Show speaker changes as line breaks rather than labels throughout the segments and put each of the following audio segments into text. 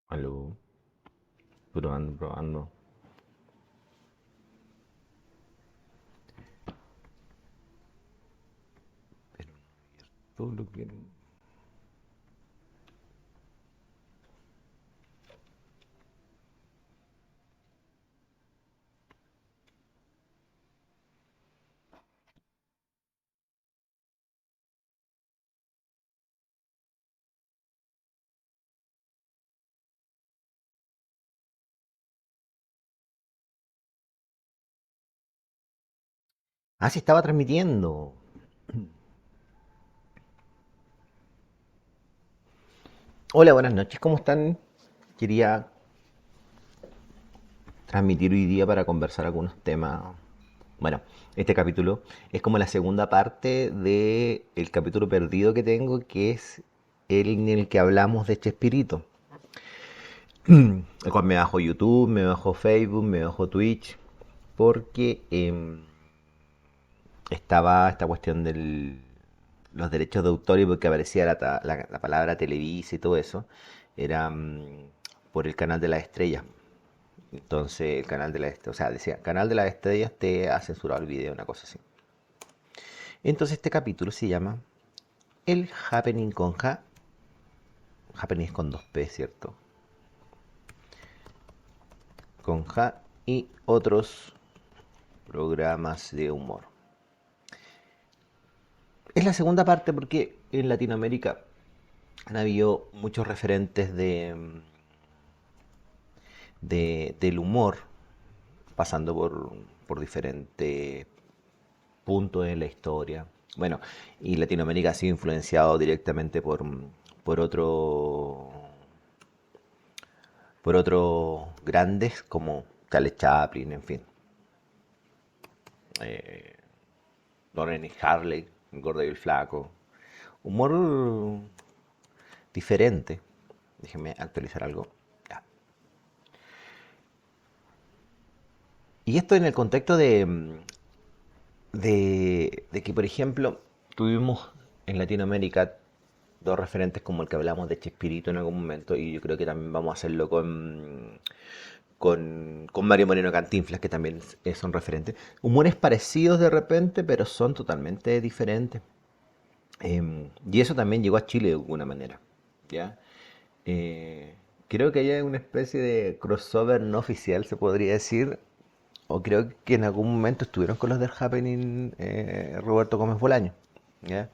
Aló, probando, probando. Pero no todo lo que... Ah, sí, estaba transmitiendo. Hola, buenas noches, ¿cómo están? Quería transmitir hoy día para conversar algunos temas. Bueno, este capítulo es como la segunda parte de el capítulo perdido que tengo, que es el en el que hablamos de Chespirito. El cual me bajo YouTube, me bajo Facebook, me bajo Twitch, porque estaba esta cuestión de los derechos de autor y porque aparecía la palabra Televisa y todo eso, era por el canal de las estrellas. Entonces, el canal de las estrellas, o sea, decía, canal de las estrellas te ha censurado el video, una cosa así. Entonces, este capítulo se llama El Happening con Ja. Happening es con dos P, ¿cierto? Con Ja y otros programas de humor. Es la segunda parte porque en Latinoamérica han habido muchos referentes del humor, pasando por diferentes puntos en la historia. Bueno, y Latinoamérica ha sido influenciado directamente por otro, por otros grandes como Charles Chaplin, en fin. Lauren y Harley, el gordo y el flaco. Humor diferente. Déjenme actualizar algo. Ya. Y esto en el contexto de que, por ejemplo, tuvimos en Latinoamérica dos referentes como el que hablamos de Chespirito en algún momento, y yo creo que también vamos a hacerlo con Mario Moreno Cantinflas, que también son referentes. Humores parecidos de repente, pero son totalmente diferentes. Y eso también llegó a Chile de alguna manera. ¿Ya? Eh, Creo que hay una especie de crossover no oficial, se podría decir, o creo que en algún momento estuvieron con los del Happening Roberto Gómez Bolaño. ¿Ya?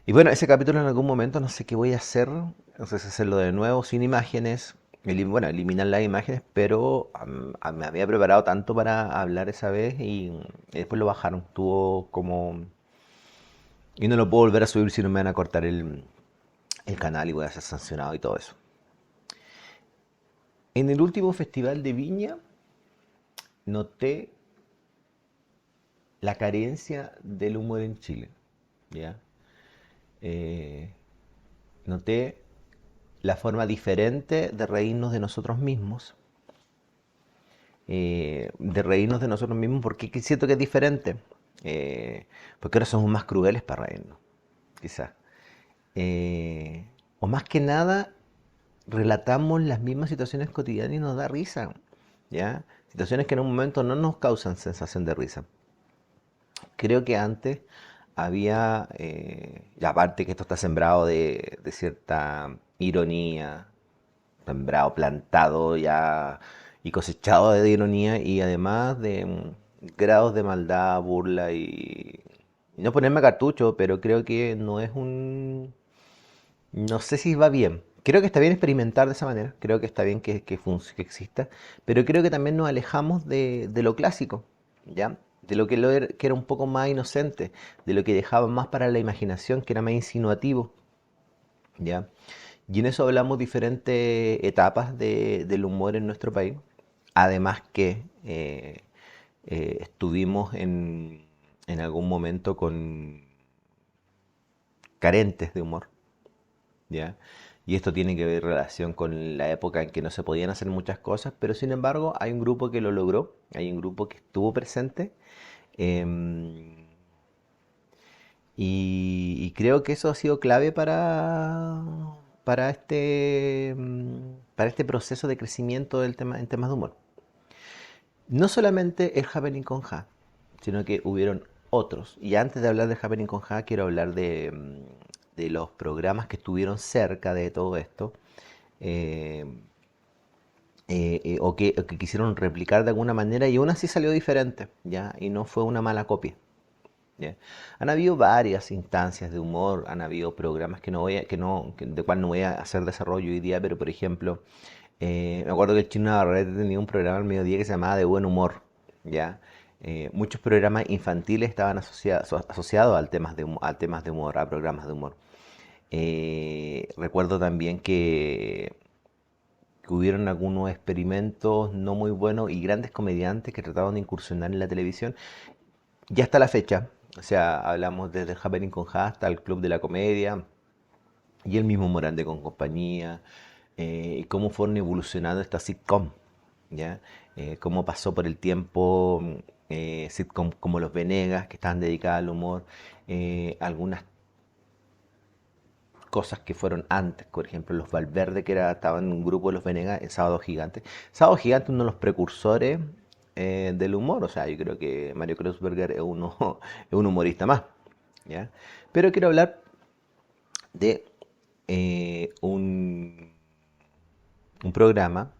Y bueno, ese capítulo en algún momento no sé qué voy a hacer. No sé si hacerlo de nuevo sin imágenes. Bueno, eliminar las imágenes, pero me había preparado tanto para hablar esa vez y después lo bajaron. Tuvo como... Y no lo puedo volver a subir si no me van a cortar el canal y voy a ser sancionado y todo eso. En el último festival de Viña noté la carencia del humor en Chile. ¿Ya? Eh, Noté la forma diferente de reírnos de nosotros mismos, de reírnos de nosotros mismos, porque siento que es diferente, porque ahora somos más crueles para reírnos, quizás. O más que nada, relatamos las mismas situaciones cotidianas y nos da risa, ¿ya? Situaciones que en un momento no nos causan sensación de risa. Creo que antes había, y aparte que esto está sembrado de cierta ironía, sembrado, plantado ya y cosechado de ironía y además de grados de maldad, burla y no ponerme a cartucho, pero creo que no es un... No sé si va bien. Creo que está bien experimentar de esa manera, creo que está bien que exista, pero creo que también nos alejamos de lo clásico, ¿ya? De lo que era un poco más inocente, de lo que dejaba más para la imaginación, que era más insinuativo, ¿ya? Y en eso hablamos diferentes etapas del humor en nuestro país. Además que estuvimos en algún momento con carentes de humor, ¿ya? Y esto tiene que ver relación con la época en que no se podían hacer muchas cosas, pero sin embargo hay un grupo que lo logró, hay un grupo que estuvo presente, eh, y creo que eso ha sido clave para este proceso de crecimiento en temas de humor. No solamente el Happening con Ja, sino que hubieron otros. Y antes de hablar del Happening con Ja, quiero hablar de los programas que estuvieron cerca de todo esto. eh, o que quisieron replicar de alguna manera y aún así salió diferente, ¿ya? Y no fue una mala copia. ¿Ya? Han habido varias instancias de humor, han habido programas que no voy a, que no, que- de cual no voy a hacer desarrollo hoy día, pero por ejemplo, me acuerdo que el Chino Navarrete tenía un programa al mediodía que se llamaba De Buen Humor, ¿ya? Muchos programas infantiles estaban asociados a temas de humor, a programas de humor. Recuerdo también que hubieron algunos experimentos no muy buenos y grandes comediantes que trataban de incursionar en la televisión. Ya hasta la fecha, o sea, hablamos desde el Happening con Ja hasta el Club de la Comedia y el mismo Morande con compañía, y cómo fueron evolucionando esta sitcom, ¿ya? Cómo pasó por el tiempo sitcom como Los Venegas, que estaban dedicadas al humor, algunas cosas que fueron antes, por ejemplo, los Valverde, estaban en un grupo de Los Venegas, en Sábado Gigante. Sábado Gigante, uno de los precursores del humor, o sea, yo creo que Mario Kreuzberger es un humorista más, ¿ya? Pero quiero hablar de un programa,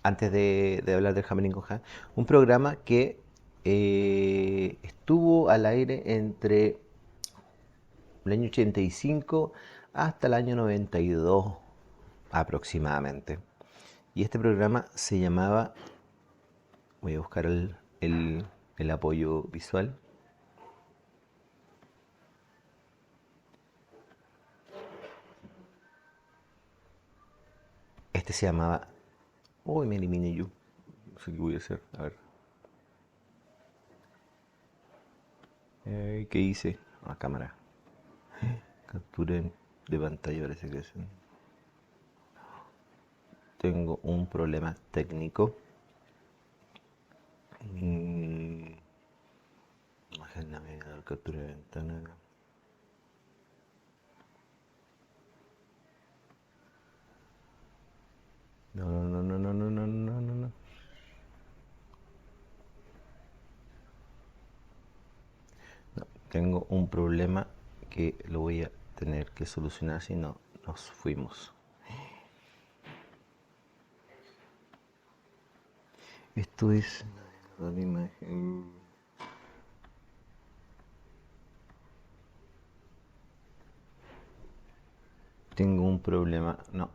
antes de hablar del Happening con Ja, un programa que estuvo al aire entre el año 85 hasta el año 92 aproximadamente. Y este programa se llamaba, voy a buscar el apoyo visual. Este se llamaba, uy, me eliminé yo. No sé qué voy a hacer. A ver. ¿Qué hice? A cámara. Captura de pantalla parece que es. Tengo un problema técnico. Imagen navegador, captura de ventana. No, no, no, no, no, no, no, no, no. No, tengo un problema que lo voy a tener que solucionar si no nos fuimos. Esto es la imagen. Tengo un problema. No.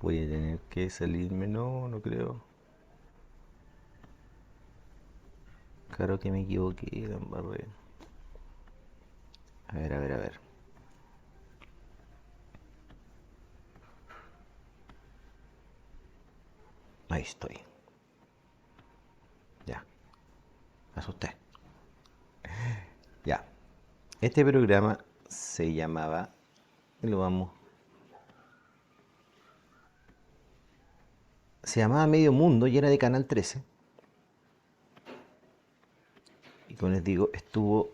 Voy a tener que salirme. No, no creo. Claro que me equivoqué, la embarré. A ver, a ver, a ver. Ahí estoy. Ya. Me asusté. Ya. Este programa se llamaba. Y lo vamos. Se llamaba Medio Mundo y era de Canal 13. Y como les digo, estuvo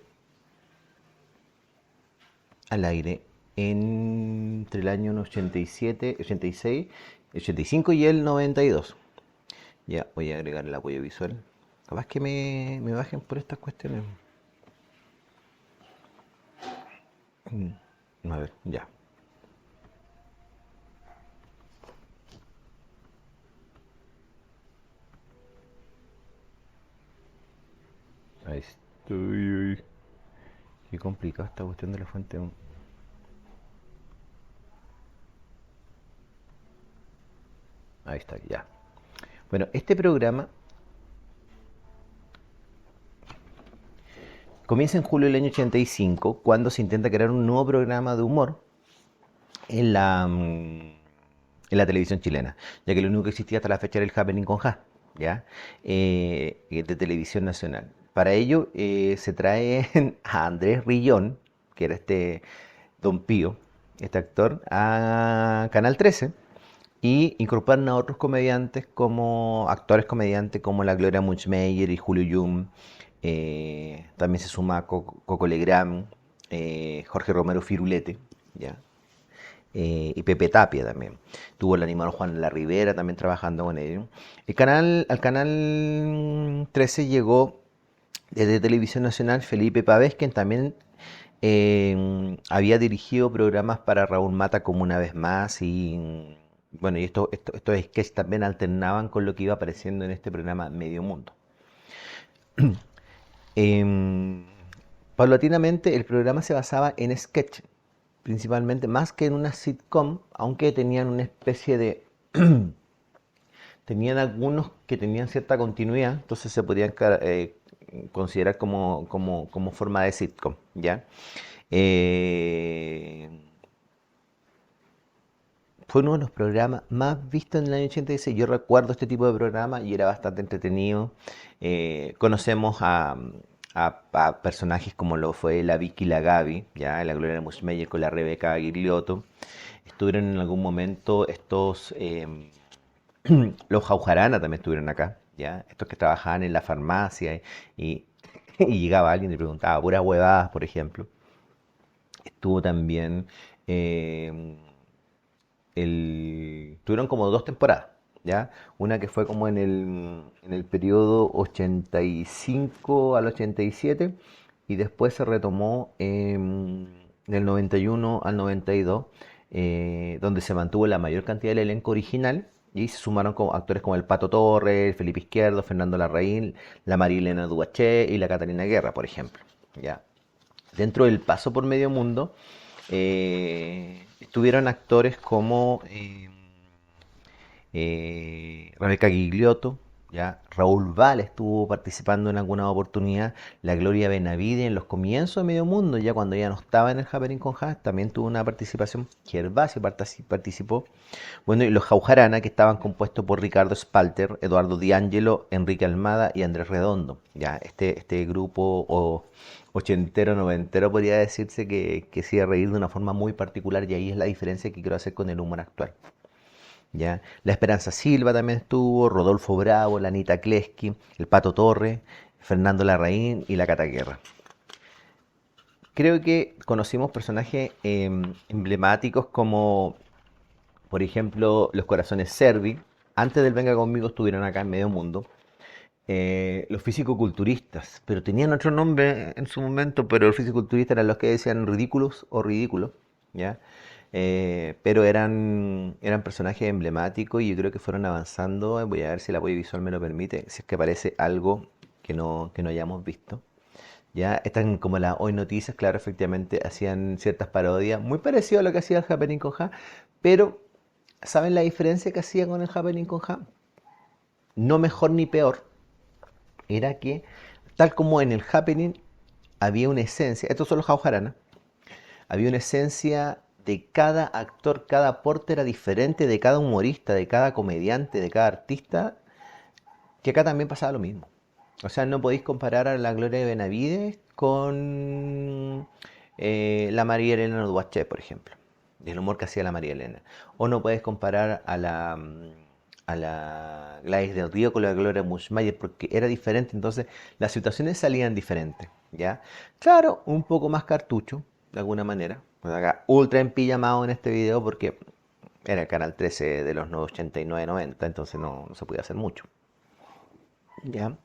al aire entre el año 87, 86, 85 y el 92. Ya, voy a agregar el apoyo visual. Capaz que me bajen por estas cuestiones. A ver, ya. Ahí estoy. Qué complicada esta cuestión de la fuente. Ahí está, ya. Bueno, este programa comienza en julio del año 85, cuando se intenta crear un nuevo programa de humor en la televisión chilena, ya que lo único que existía hasta la fecha era el Happening con Ja, ¿ya? De televisión nacional. Para ello se trae a Andrés Rillón, que era este Don Pío, este actor, a Canal 13 y incorporan a otros comediantes como actores comediantes como la Gloria Muchmeyer y Julio Yum. También se suma Coco Legrand, Jorge Romero Firulete, ¿ya? y Pepe Tapia también. Tuvo el animador Juan La Rivera también trabajando con ellos. Al canal 13 llegó desde Televisión Nacional Felipe Pavés, quien también había dirigido programas para Raúl Mata como Una Vez Más y bueno, y estos sketches también alternaban con lo que iba apareciendo en este programa Medio Mundo. Em, Paulatinamente el programa se basaba en sketch, principalmente, más que en una sitcom, aunque tenían una especie de... tenían algunos que tenían cierta continuidad, entonces se podían considerar como forma de sitcom, ¿ya? Eh, Fue uno de los programas más vistos en el año 86. Yo recuerdo este tipo de programa y era bastante entretenido. Conocemos a personajes como lo fue la Vicky y la Gaby, ya, la Gloria Mushmeyer con la Rebeca Aguirlioto. Estuvieron en algún momento los Jaujarana también estuvieron acá, ya, estos que trabajaban en la farmacia y, y llegaba alguien y le preguntaba puras huevadas, por ejemplo. Estuvo también eh, tuvieron como dos temporadas, ¿ya? Una que fue como en el periodo 85 al 87 y después se retomó del 91 al 92, donde se mantuvo la mayor cantidad del elenco original y se sumaron como actores como el Pato Torres, Felipe Izquierdo, Fernando Larraín, la Marilena Duaché y la Catalina Guerra, por ejemplo, ¿ya? Dentro del paso por Medio Mundo, estuvieron actores como Rebeca Gigliotto, ya Raúl Val estuvo participando en alguna oportunidad, la Gloria Benavide en los comienzos de Medio Mundo, ya cuando ya no estaba en el Happening con Ja, también tuvo una participación, Gervasio participó, bueno, y los Jaujarana, que estaban compuestos por Ricardo Spalter, Eduardo D'Angelo, Enrique Almada y Andrés Redondo. Ya, este grupo ochentero, noventero, podría decirse que se iba a reír de una forma muy particular y ahí es la diferencia que quiero hacer con el humor actual. ¿Ya? La Esperanza Silva también estuvo, Rodolfo Bravo, la Anita Kleski, el Pato Torre, Fernando Larraín y la Cata Guerra. Creo que conocimos personajes emblemáticos como por ejemplo, los Corazones Servi, antes del Venga Conmigo estuvieron acá en Medio Mundo. Los fisicoculturistas, pero tenían otro nombre en su momento, pero los fisicoculturistas eran los que decían ridículos o ridículos, ¿ya? Pero eran personajes emblemáticos y yo creo que fueron avanzando. Voy a ver si el apoyo visual me lo permite, si es que aparece algo que no hayamos visto. Ya están como las Hoy Noticias, claro, efectivamente hacían ciertas parodias, muy parecido a lo que hacía el Happening con Ja, pero ¿saben la diferencia que hacía con el Happening con Ja? No mejor ni peor, era que tal como en el Happening había una esencia, estos son los Jaujarana, había una esencia de cada actor, cada aporte era diferente de cada humorista, de cada comediante, de cada artista, que acá también pasaba lo mismo. O sea, no podéis comparar a la Gloria de Benavides con la María Elena Duaché, por ejemplo. El humor que hacía la María Elena. O no puedes comparar a la Gladys del Río con la Gloria Mushmayer porque era diferente, entonces las situaciones salían diferentes, ¿ya? Claro, un poco más cartucho, de alguna manera. Pues acá ultra empillamado en este video porque era el canal 13 de los 89-90, entonces no se podía hacer mucho, ¿ya?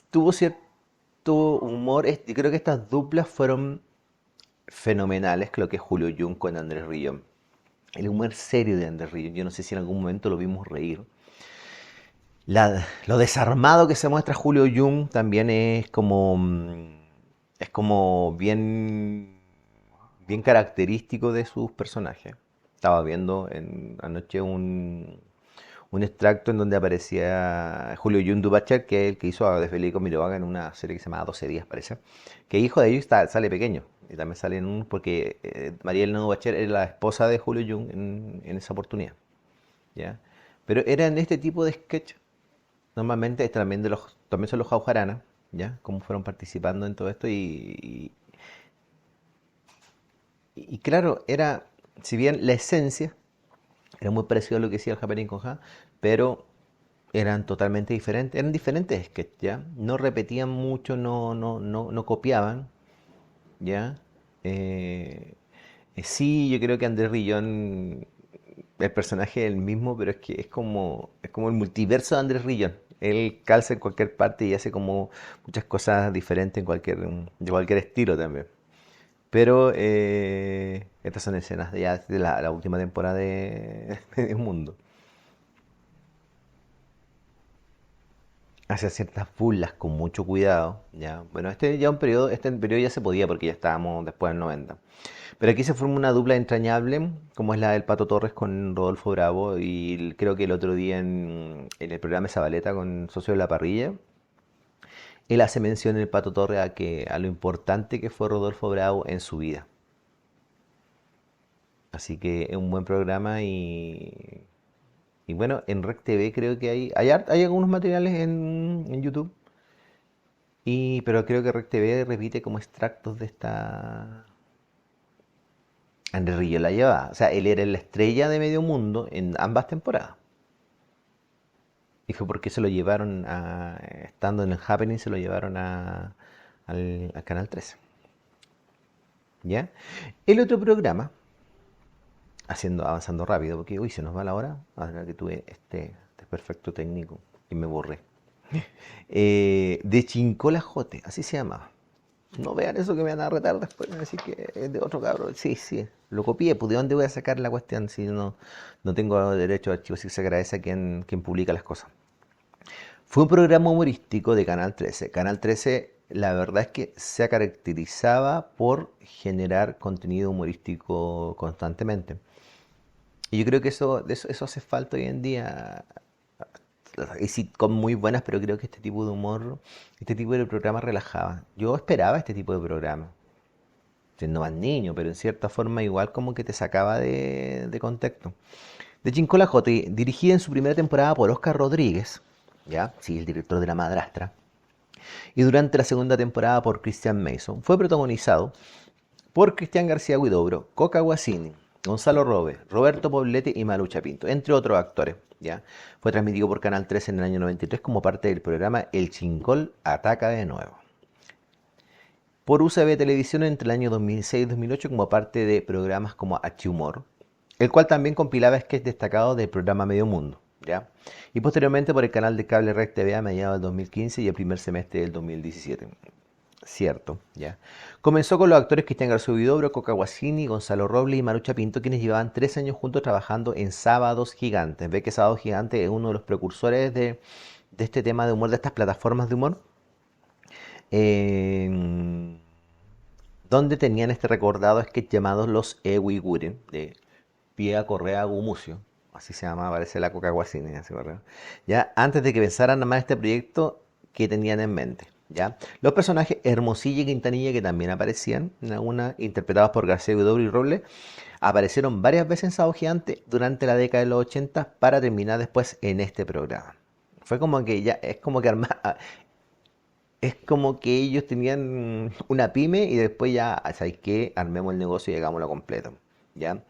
Tuvo cierto humor, y creo que estas duplas fueron fenomenales, creo que Julio Jung con Andrés Rillón. El humor serio de Andrés Rillón, yo no sé si en algún momento lo vimos reír. Lo desarmado que se muestra Julio Jung también es como bien característico de sus personajes. Estaba viendo anoche un extracto en donde aparecía Julio Jung Dubacher, que es el que hizo a de Federico Mirovaga en una serie que se llama 12 días, parece. Que hijo de ellos sale pequeño. Y también sale porque María Elena Dubacher era la esposa de Julio Jung en esa oportunidad. ¿Ya? Pero eran este tipo de sketch. Normalmente también son los Jaujarana, ¿ya? Cómo fueron participando en todo esto y claro, si bien la esencia era muy parecido a lo que decía el Happening con Ja, pero eran totalmente diferentes, eran diferentes sketches, ¿ya? No repetían mucho, no copiaban, ¿ya? Eh, Sí, yo creo que Andrés Rillón, el personaje es el mismo, pero es que es como el multiverso de Andrés Rillón. Él calza en cualquier parte y hace como muchas cosas diferentes en de cualquier estilo también. Pero estas son escenas de ya de la última temporada de Medio Mundo. Hace ciertas burlas con mucho cuidado, ya. Bueno, este periodo ya se podía porque ya estábamos después del 90. Pero aquí se forma una dupla entrañable, como es la del Pato Torres con Rodolfo Bravo, y creo que el otro día en el programa de Zabaleta con Socio de la Parrilla, él hace mención en el Pato Torres a lo importante que fue Rodolfo Bravo en su vida. Así que es un buen programa y bueno, en Rec TV creo que hay algunos materiales en YouTube, pero creo que Rec TV repite como extractos de esta. Andrés Ríos la llevaba. O sea, él era la estrella de Medio Mundo en ambas temporadas. Y fue porque se lo llevaron estando en el Happening, se lo llevaron al Canal 13. ¿Ya? El otro programa, avanzando rápido, porque uy, se nos va la hora. Ahora que tuve este perfecto técnico y me borré. De Chincola Jote, así se llamaba. No vean eso que me van a retar después, me van a decir que es de otro cabrón. Sí, sí, lo copié, pues ¿de dónde voy a sacar la cuestión si no tengo derecho a archivos? Si se agradece a quien publica las cosas. Fue un programa humorístico de Canal 13. Canal 13, la verdad es que se caracterizaba por generar contenido humorístico constantemente. Y yo creo que eso hace falta hoy en día. Hay sitcoms muy buenas, pero creo que este tipo de humor, este tipo de programa relajaba. Yo esperaba este tipo de programa, siendo más niño, pero en cierta forma igual como que te sacaba de contexto. De Chincolajote, dirigida en su primera temporada por Oscar Rodríguez, ¿ya? Sí, el director de La Madrastra, y durante la segunda temporada por Christian Mason, fue protagonizado por Cristian García Huidobro, Coca Guasini, Gonzalo Robe, Roberto Poblete y Malucha Pinto, entre otros actores. ¿Ya? Fue transmitido por Canal 13 en el año 93 como parte del programa El Chincol Ataca de Nuevo. Por UCB Televisión entre el año 2006 y 2008 como parte de programas como Humor, el cual también compilaba sketches destacados del programa Medio Mundo. ¿Ya? Y posteriormente por el canal de cable Red TV a mediados del 2015 y el primer semestre del 2017. Cierto, ya. Comenzó con los actores Cristian García Huidobro, Coca Guasini, Gonzalo Robles y Marucha Pinto, quienes llevaban 3 años juntos trabajando en Sábados Gigantes. Ve que Sábados Gigantes es uno de los precursores de este tema de humor, de estas plataformas de humor, eh, donde tenían este recordado sketch llamado Los Ewiguren, de Pía Correa Gumucio, así se llama, parece la Coca Guasini, ya, antes de que pensaran más este proyecto que tenían en mente. ¿Ya? Los personajes Hermosilla y Quintanilla, que también aparecían en algunas, interpretados por García Huidobro y Robles, aparecieron varias veces en Sábado Gigante durante la década de los 80 para terminar después en este programa. Fue como que ya, es como que ellos tenían una pyme y después ya, ¿sabes qué? Armemos el negocio y hagámoslo completo. ¿Ya?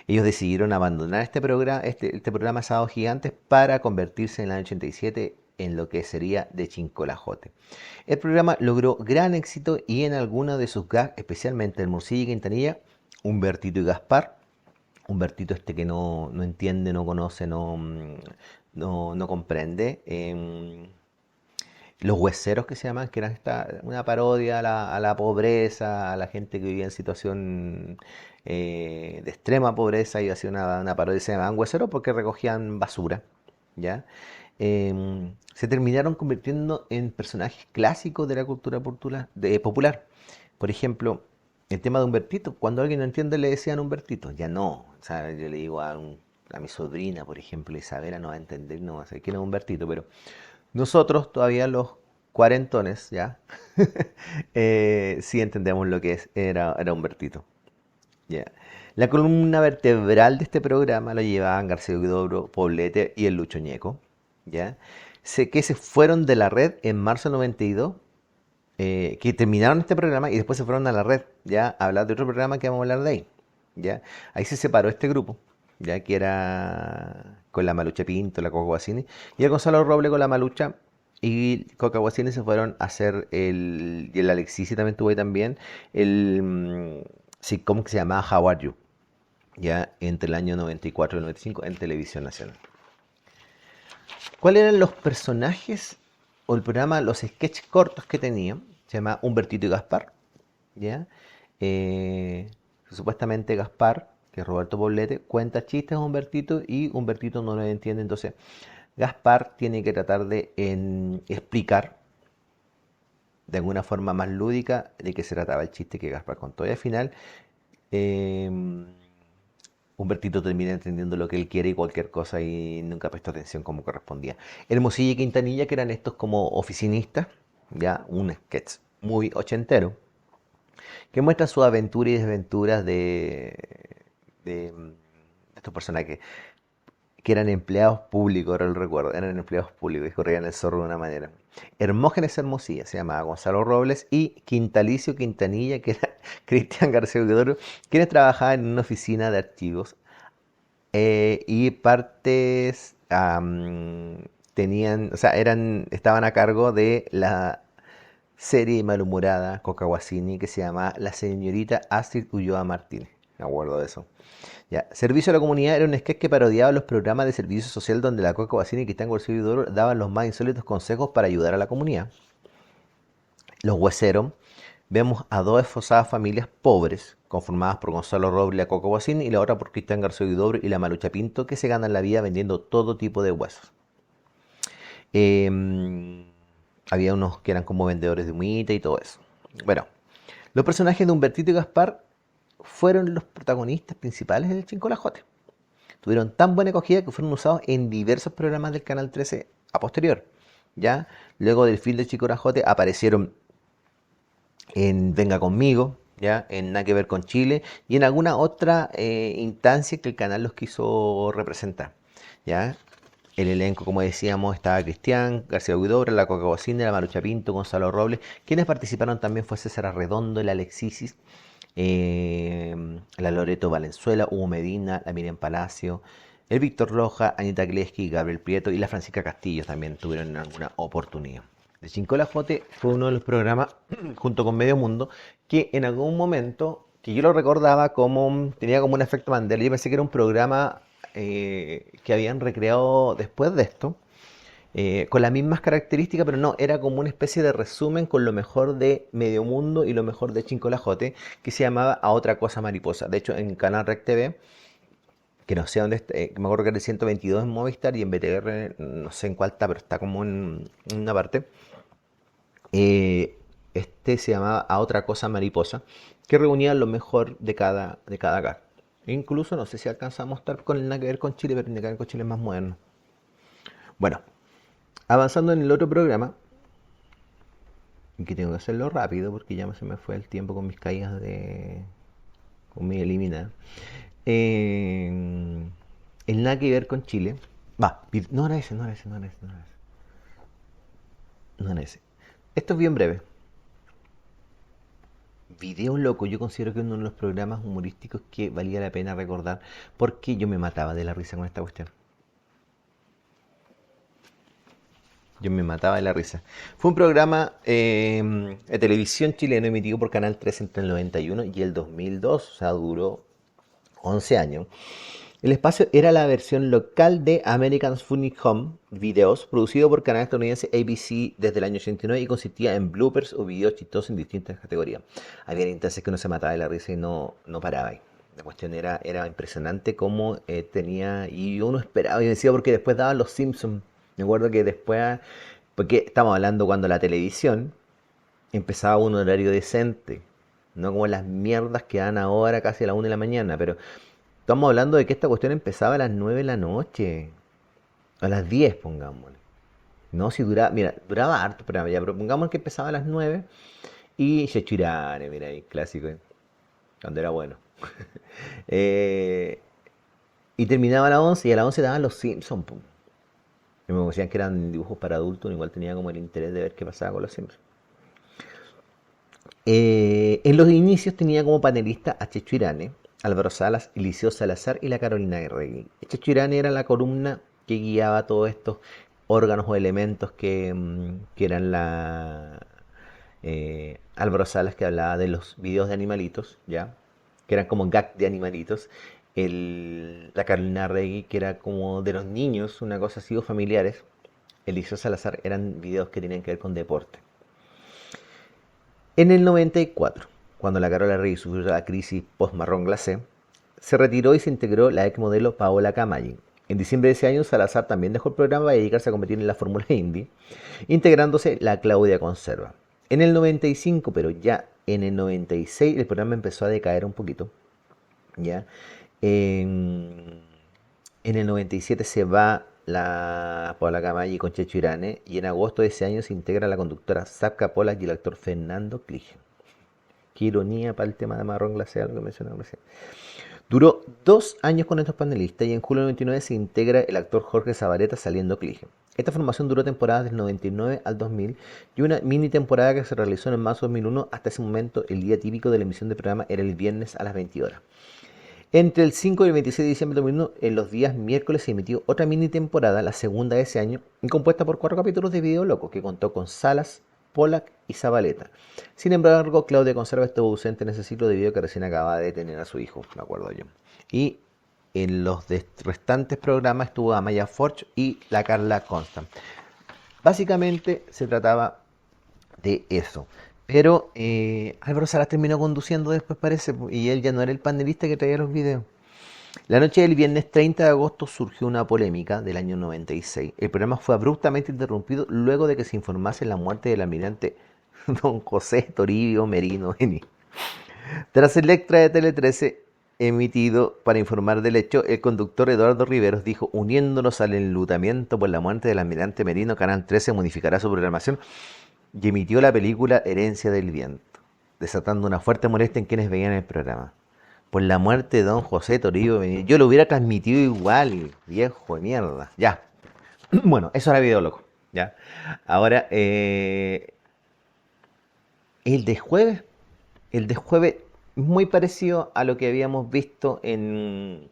Ellos decidieron abandonar este programa Sábados Gigantes para convertirse en el año 87 en lo que sería de Chincolajote. El programa logró gran éxito y en algunos de sus gags, especialmente el Morcilla y Quintanilla, Humbertito y Gaspar, Humbertito que no entiende, no conoce, no comprende, los hueseros que se llaman, que eran una parodia a la pobreza, a la gente que vivía en situación de extrema pobreza, y hacía una parodia, se llamaban hueseros porque recogían basura, ¿ya? Se terminaron convirtiendo en personajes clásicos de la cultura popular. Por ejemplo, el tema de Humbertito, cuando alguien no entiende le decían Humbertito, ya no, o sea, yo le digo a mi sobrina, por ejemplo, Isabela no va a entender, no va a saber quién es Humbertito, pero nosotros, todavía los cuarentones, ya, sí entendemos lo que era Humbertito. Ya. La columna vertebral de este programa lo llevaban García Huidobro, Poblete y el Lucho Ñeco. ¿Ya? Sé que se fueron de la red en marzo del 92, que terminaron este programa y después se fueron a la red, ya, a hablar de otro programa que vamos a hablar de ahí. ¿Ya? Ahí se separó este grupo, ya que era con la Malucha Pinto, la Coca Guasini, y el Gonzalo Roble con la Malucha y Coca Guasini se fueron a hacer y el Alexis también tuvo ahí también, el sitcom que se llamaba How Are You, ya entre el año 94 y el 95 en Televisión Nacional. ¿Cuáles eran los personajes o el programa, los sketches cortos que tenía? Se llama Humbertito y Gaspar, ¿ya? Eh, Supuestamente Gaspar, que es Roberto Poblete, cuenta chistes a Humbertito y Humbertito no lo entiende. Entonces, Gaspar tiene que tratar de explicar de alguna forma más lúdica de qué se trataba el chiste que Gaspar contó. Y al final, eh, Humbertito termina entendiendo lo que él quiere y cualquier cosa y nunca prestó atención como correspondía. Hermosilla y Quintanilla, que eran estos como oficinistas, ya un sketch muy ochentero, que muestra sus aventuras y desventuras de estos personajes que eran empleados públicos, ahora lo recuerdo, eran empleados públicos y corrían el zorro de una manera. Hermógenes Hermosilla, se llamaba Gonzalo Robles, y Quintalicio Quintanilla, que era Cristian García Huidobro, quienes trabajaban en una oficina de archivos y partes tenían, o sea, estaban a cargo de la serie malhumorada Coca Guasini que se llama La señorita Astrid Ulloa Martínez. Me acuerdo de eso. Ya. Servicio a la comunidad era un sketch que parodiaba los programas de servicio social donde la Coca Guasini y Cristian García Huidobro daban los más insólitos consejos para ayudar a la comunidad. Los Hueseros, vemos a dos esforzadas familias pobres, conformadas por Gonzalo Robles y la Coco Guasín, y la otra por Cristian García Huidobro y la Malucha Pinto, que se ganan la vida vendiendo todo tipo de huesos. Eh, Había unos que eran como vendedores de humita y todo eso. Bueno, los personajes de Humbertito y Gaspar fueron los protagonistas principales del Chincolajote. Tuvieron tan buena acogida que fueron usados en diversos programas del Canal 13 a posterior. ¿Ya? Luego del film de Chicorajote aparecieron en Venga Conmigo, ¿ya? En Nada que ver con Chile y en alguna otra instancia que el canal los quiso representar. ¿Ya? El elenco, como decíamos, estaba Cristian García Huidobro, la Coca Bocina, la Marucha Pinto, Gonzalo Robles. Quienes participaron también fue César Arredondo, el Alexisis, la Loreto Valenzuela, Hugo Medina, la Miriam Palacio, el Víctor Roja, Anita Gleski, Gabriel Prieto y la Francisca Castillo también tuvieron alguna oportunidad. De Chincolajote fue uno de los programas, junto con Medio Mundo, que en algún momento, que yo lo recordaba como, tenía como un efecto Mandela. Yo pensé que era un programa que habían recreado después de esto, con las mismas características, pero no, era como una especie de resumen con lo mejor de Medio Mundo y lo mejor de Chincolajote, que se llamaba A Otra Cosa Mariposa. De hecho, en Canal Rec TV, que no sé dónde está, me acuerdo que era el 122 en Movistar y en BTR, no sé en cuál está, pero está como en una parte. Este se llamaba A Otra Cosa Mariposa, que reunía lo mejor de cada acá. Incluso, no sé si alcanzamos a mostrar con el Nada que ver con Chile, pero el Nada que ver con Chile es más moderno. Bueno, avanzando en el otro programa, que tengo que hacerlo rápido porque ya se me fue el tiempo con mis caídas con mi eliminada. Eh, el Nada que ver con Chile. Va, no era ese, no era ese, no era ese, no era ese. No era ese. Esto es bien breve. Video Loco, yo considero que es uno de los programas humorísticos que valía la pena recordar porque yo me mataba de la risa con esta cuestión. Yo me mataba de la risa. Fue un programa de televisión chileno emitido por Canal 3 entre el 91 y el 2002, o sea, duró 11 años. El espacio era la versión local de American Funny Home Videos, producido por canal estadounidense ABC desde el año 89 y consistía en bloopers o videos chistosos en distintas categorías. Había instancias que uno se mataba de la risa y no paraba ahí. La cuestión era impresionante cómo tenía, y uno esperaba, y decía porque después daban los Simpsons. Me acuerdo que después, porque estamos hablando cuando la televisión empezaba un horario decente, no como las mierdas que dan ahora casi a la 1 de la mañana, pero estamos hablando de que esta cuestión empezaba a las 9 de la noche, a las 10 pongámosle. No, si duraba, mira, duraba harto, pero pongamos que empezaba a las 9 y Chechirane, mira ahí, clásico, cuando era bueno. Eh, y terminaba a las 11 y a las 11 daban los Simpsons. Y me decían que eran dibujos para adultos, igual tenía como el interés de ver qué pasaba con los Simpsons. En los inicios tenía como panelista a Checho Irane, Álvaro Salas, Eliseo Salazar y la Carolina Guerregui. Checho Irane era la columna que guiaba todos estos órganos o elementos que eran Álvaro Salas, que hablaba de los videos de animalitos, ¿ya? que eran como gag de animalitos. La Carolina Regui, que era como de los niños, una cosa así, o familiares. El Liceo Salazar eran videos que tenían que ver con deporte. En el 94, cuando la Carola Regui sufrió la crisis post-marrón glacé, se retiró y se integró la ex modelo Paola Camaggi. En diciembre de ese año, Salazar también dejó el programa para dedicarse a competir en la Fórmula Indy, integrándose la Claudia Conserva. En el 95, pero ya en el 96, el programa empezó a decaer un poquito. ¿Ya? En el 97 se va la Paola Camaggi con Checho Irane y en agosto de ese año se integra la conductora Sapka Polak y el actor Fernando Clige. Qué ironía para el tema de marrón glacial, lo que mencionaba recién. Duró 2 años con estos panelistas y en julio del 99 se integra el actor Jorge Zabaleta saliendo Clige. Esta formación duró temporadas del 99 al 2000 y una mini temporada que se realizó en marzo de 2001. Hasta ese momento el día típico de la emisión del programa era el viernes a las 20 horas. Entre el 5 y el 26 de diciembre de 2001, en los días miércoles se emitió otra mini temporada, la segunda de ese año, compuesta por 4 capítulos de Video Loco, que contó con Salas, Polak y Zabaleta. Sin embargo, Claudia Conserva estuvo ausente en ese ciclo debido a que recién acababa de tener a su hijo, me acuerdo yo. Y en los restantes programas estuvo Amaya Forch y la Carla Constant. Básicamente se trataba de eso. Pero Álvaro Salas terminó conduciendo después, parece, y él ya no era el panelista que traía los videos. La noche del viernes 30 de agosto surgió una polémica del año 96. El programa fue abruptamente interrumpido luego de que se informase la muerte del almirante don José Toribio Merino Beni. Tras el extra de Tele 13 emitido para informar del hecho, el conductor Eduardo Riveros dijo: uniéndonos al enlutamiento por la muerte del almirante Merino, Canal 13 modificará su programación y emitió la película Herencia del Viento, desatando una fuerte molestia en quienes veían el programa. Por la muerte de don José Toribio Benítez. Yo lo hubiera transmitido igual, viejo de mierda. Ya. Bueno, eso era Video Loco. Ya. Ahora, el de jueves. El de jueves es muy parecido a lo que habíamos visto en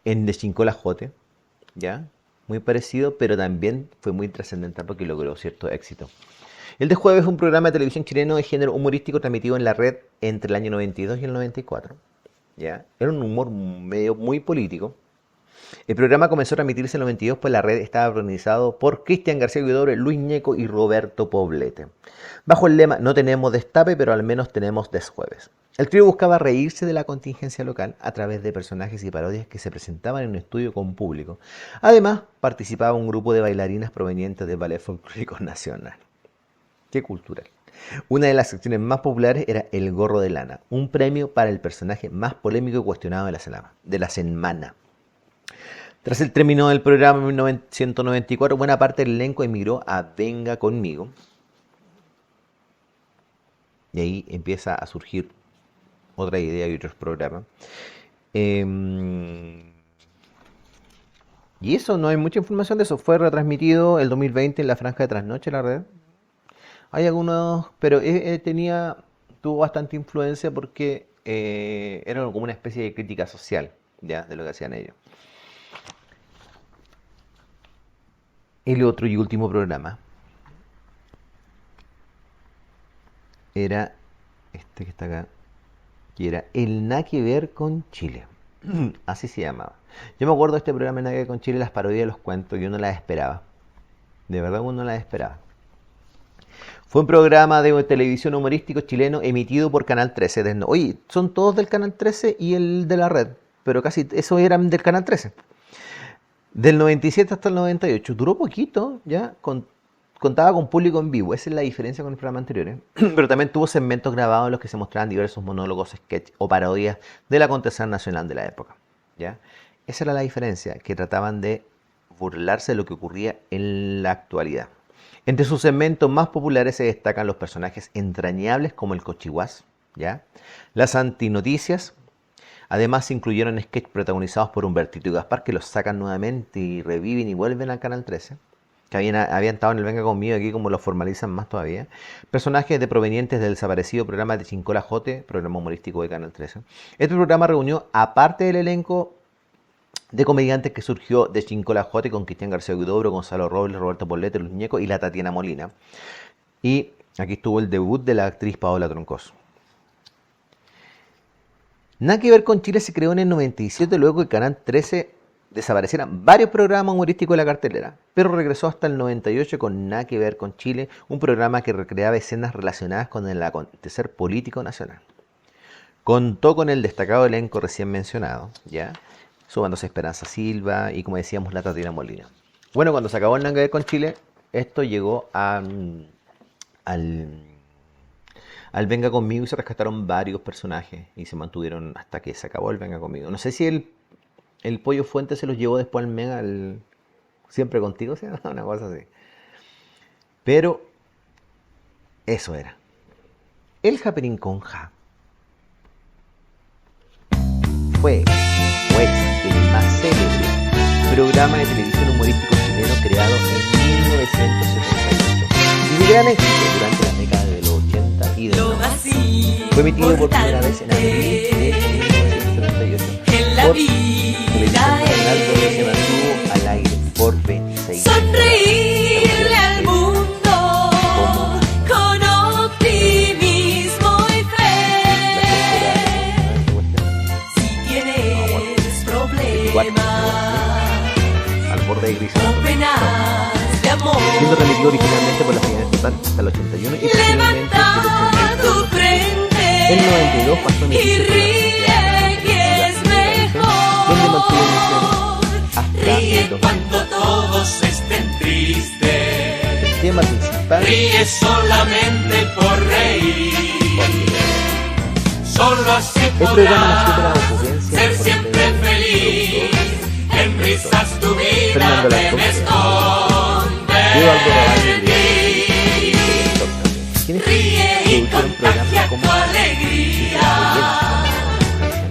De Chincola Jote. ¿Ya? Muy parecido, pero también fue muy trascendental porque logró cierto éxito. El de jueves es un programa de televisión chileno de género humorístico transmitido en la red entre el año 92 y el 94. ¿Ya? Era un humor medio muy político. El programa comenzó a transmitirse en el 92, pues la red estaba organizado por Cristian García Huidobro, Luis Ñeco y Roberto Poblete. Bajo el lema: no tenemos destape, pero al menos tenemos desjueves. El trío buscaba reírse de la contingencia local a través de personajes y parodias que se presentaban en un estudio con público. Además, participaba un grupo de bailarinas provenientes del Ballet Folclórico Nacional. ¡Qué cultural! Una de las secciones más populares era El Gorro de Lana, un premio para el personaje más polémico y cuestionado de la semana. Tras el término del programa en 1994, buena parte del elenco emigró a Venga Conmigo. Y ahí empieza a surgir otra idea y otros programas. Y eso, no hay mucha información de eso. Fue retransmitido el 2020 en la franja de trasnoche, la red. Hay algunos, pero tuvo bastante influencia porque era como una especie de crítica social, ya, de lo que hacían ellos. El otro y último programa era este que está acá, que era El Nada que Ver con Chile. Así se llamaba. Yo me acuerdo de este programa Nada que Ver con Chile, las parodias de los cuentos, yo no las esperaba. De verdad uno no las esperaba. Fue un programa de televisión humorístico chileno emitido por Canal 13. Oye, son todos del Canal 13 y el de la red, pero casi esos eran del Canal 13. Del 97 hasta el 98. Duró poquito, ya, contaba con público en vivo. Esa es la diferencia con el programa anterior. Pero también tuvo segmentos grabados en los que se mostraban diversos monólogos, sketch o parodias del acontecer nacional de la época. ¿Ya? Esa era la diferencia, que trataban de burlarse de lo que ocurría en la actualidad. Entre sus segmentos más populares se destacan los personajes entrañables como el Cochihuás, ¿ya? Las antinoticias. Además se incluyeron sketches protagonizados por Humbertito y Gaspar, que los sacan nuevamente y reviven y vuelven al Canal 13, que habían estado en el Venga Conmigo, aquí como los formalizan más todavía. Personajes provenientes del desaparecido programa de Chincola Jote, programa humorístico de Canal 13. Este programa reunió, aparte del elenco de comediantes que surgió de Chincola Jote, con Cristian García Huidobro, Gonzalo Robles, Roberto Poblete, Luis Ñeco y la Tatiana Molina. Y aquí estuvo el debut de la actriz Paola Troncoso. Nada que ver con Chile se creó en el 97 luego que Canal 13 desaparecieran varios programas humorísticos de la cartelera, pero regresó hasta el 98 con Nada que ver con Chile, un programa que recreaba escenas relacionadas con el acontecer político nacional. Contó con el destacado elenco recién mencionado, ¿ya? Sumándose Esperanza Silva y, como decíamos, la Tatiana Molina. Bueno, cuando se acabó el Nada que ver con Chile, esto llegó al Venga Conmigo y se rescataron varios personajes y se mantuvieron hasta que se acabó el Venga Conmigo. No sé si el Pollo Fuente se los llevó después al Mega, Siempre Contigo, o sea, una cosa así. Pero eso era. El Happening con Ja fue el más célebre programa de televisión humorístico chileno creado en 1978 y de gran éxito durante la década de los 80 y de los 90. Fue emitido por primera vez en abril de 1978 por Televisión Nacional, donde se mantuvo al aire por 26 años.
Sonreírle al mundo con optimismo y fe. Si tienes problemas
al borde de crisis,
o penas de amor,
siendo remitido originalmente por la señal estatal hasta el 81 y posteriormente
levanta tu frente
el 92 pasó a
y ríe que es mejor.
donde mantuvo emisiones hasta
Ríe
el 2000.
cuando todos estén tristes.
El tema principal
Ríe solamente por reír. Solo así
el programa nació de la
podrás
ocurrencia
ser
por
siempre
parte del
feliz. En risas tu vida
Fernando Alarcón,
debes
Eduardo Rabal y
esconder.
quienes
Ríe y
produjeron
contagia
programas como
tu alegría.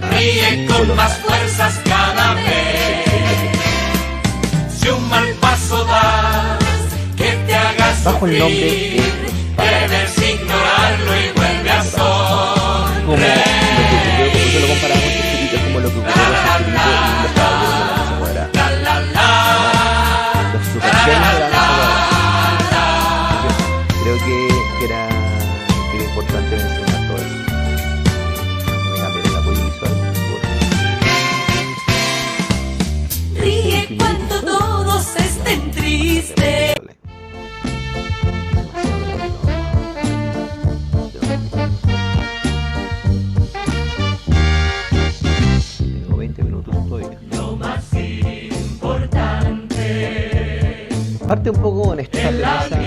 Ríe con más fuerzas cada vez. Si un mal paso das, que te hagas
bajo el nombre
sufrir,
de
debes ignorarlo y vuelve a
como lo que ocurrió, por eso lo comparamos con Chespirito, como lo que ocurrió con Chespirito y los caballeros de la mesa cuadrada. Las sucesiones de la mesa cuadrada. Creo que era importante mencionar todo eso. Me cambié el apoyo visual.
ríe cuando todos estén tristes.
Tengo 20 minutos todavía.
Lo más importante
Parte un poco con esta premisa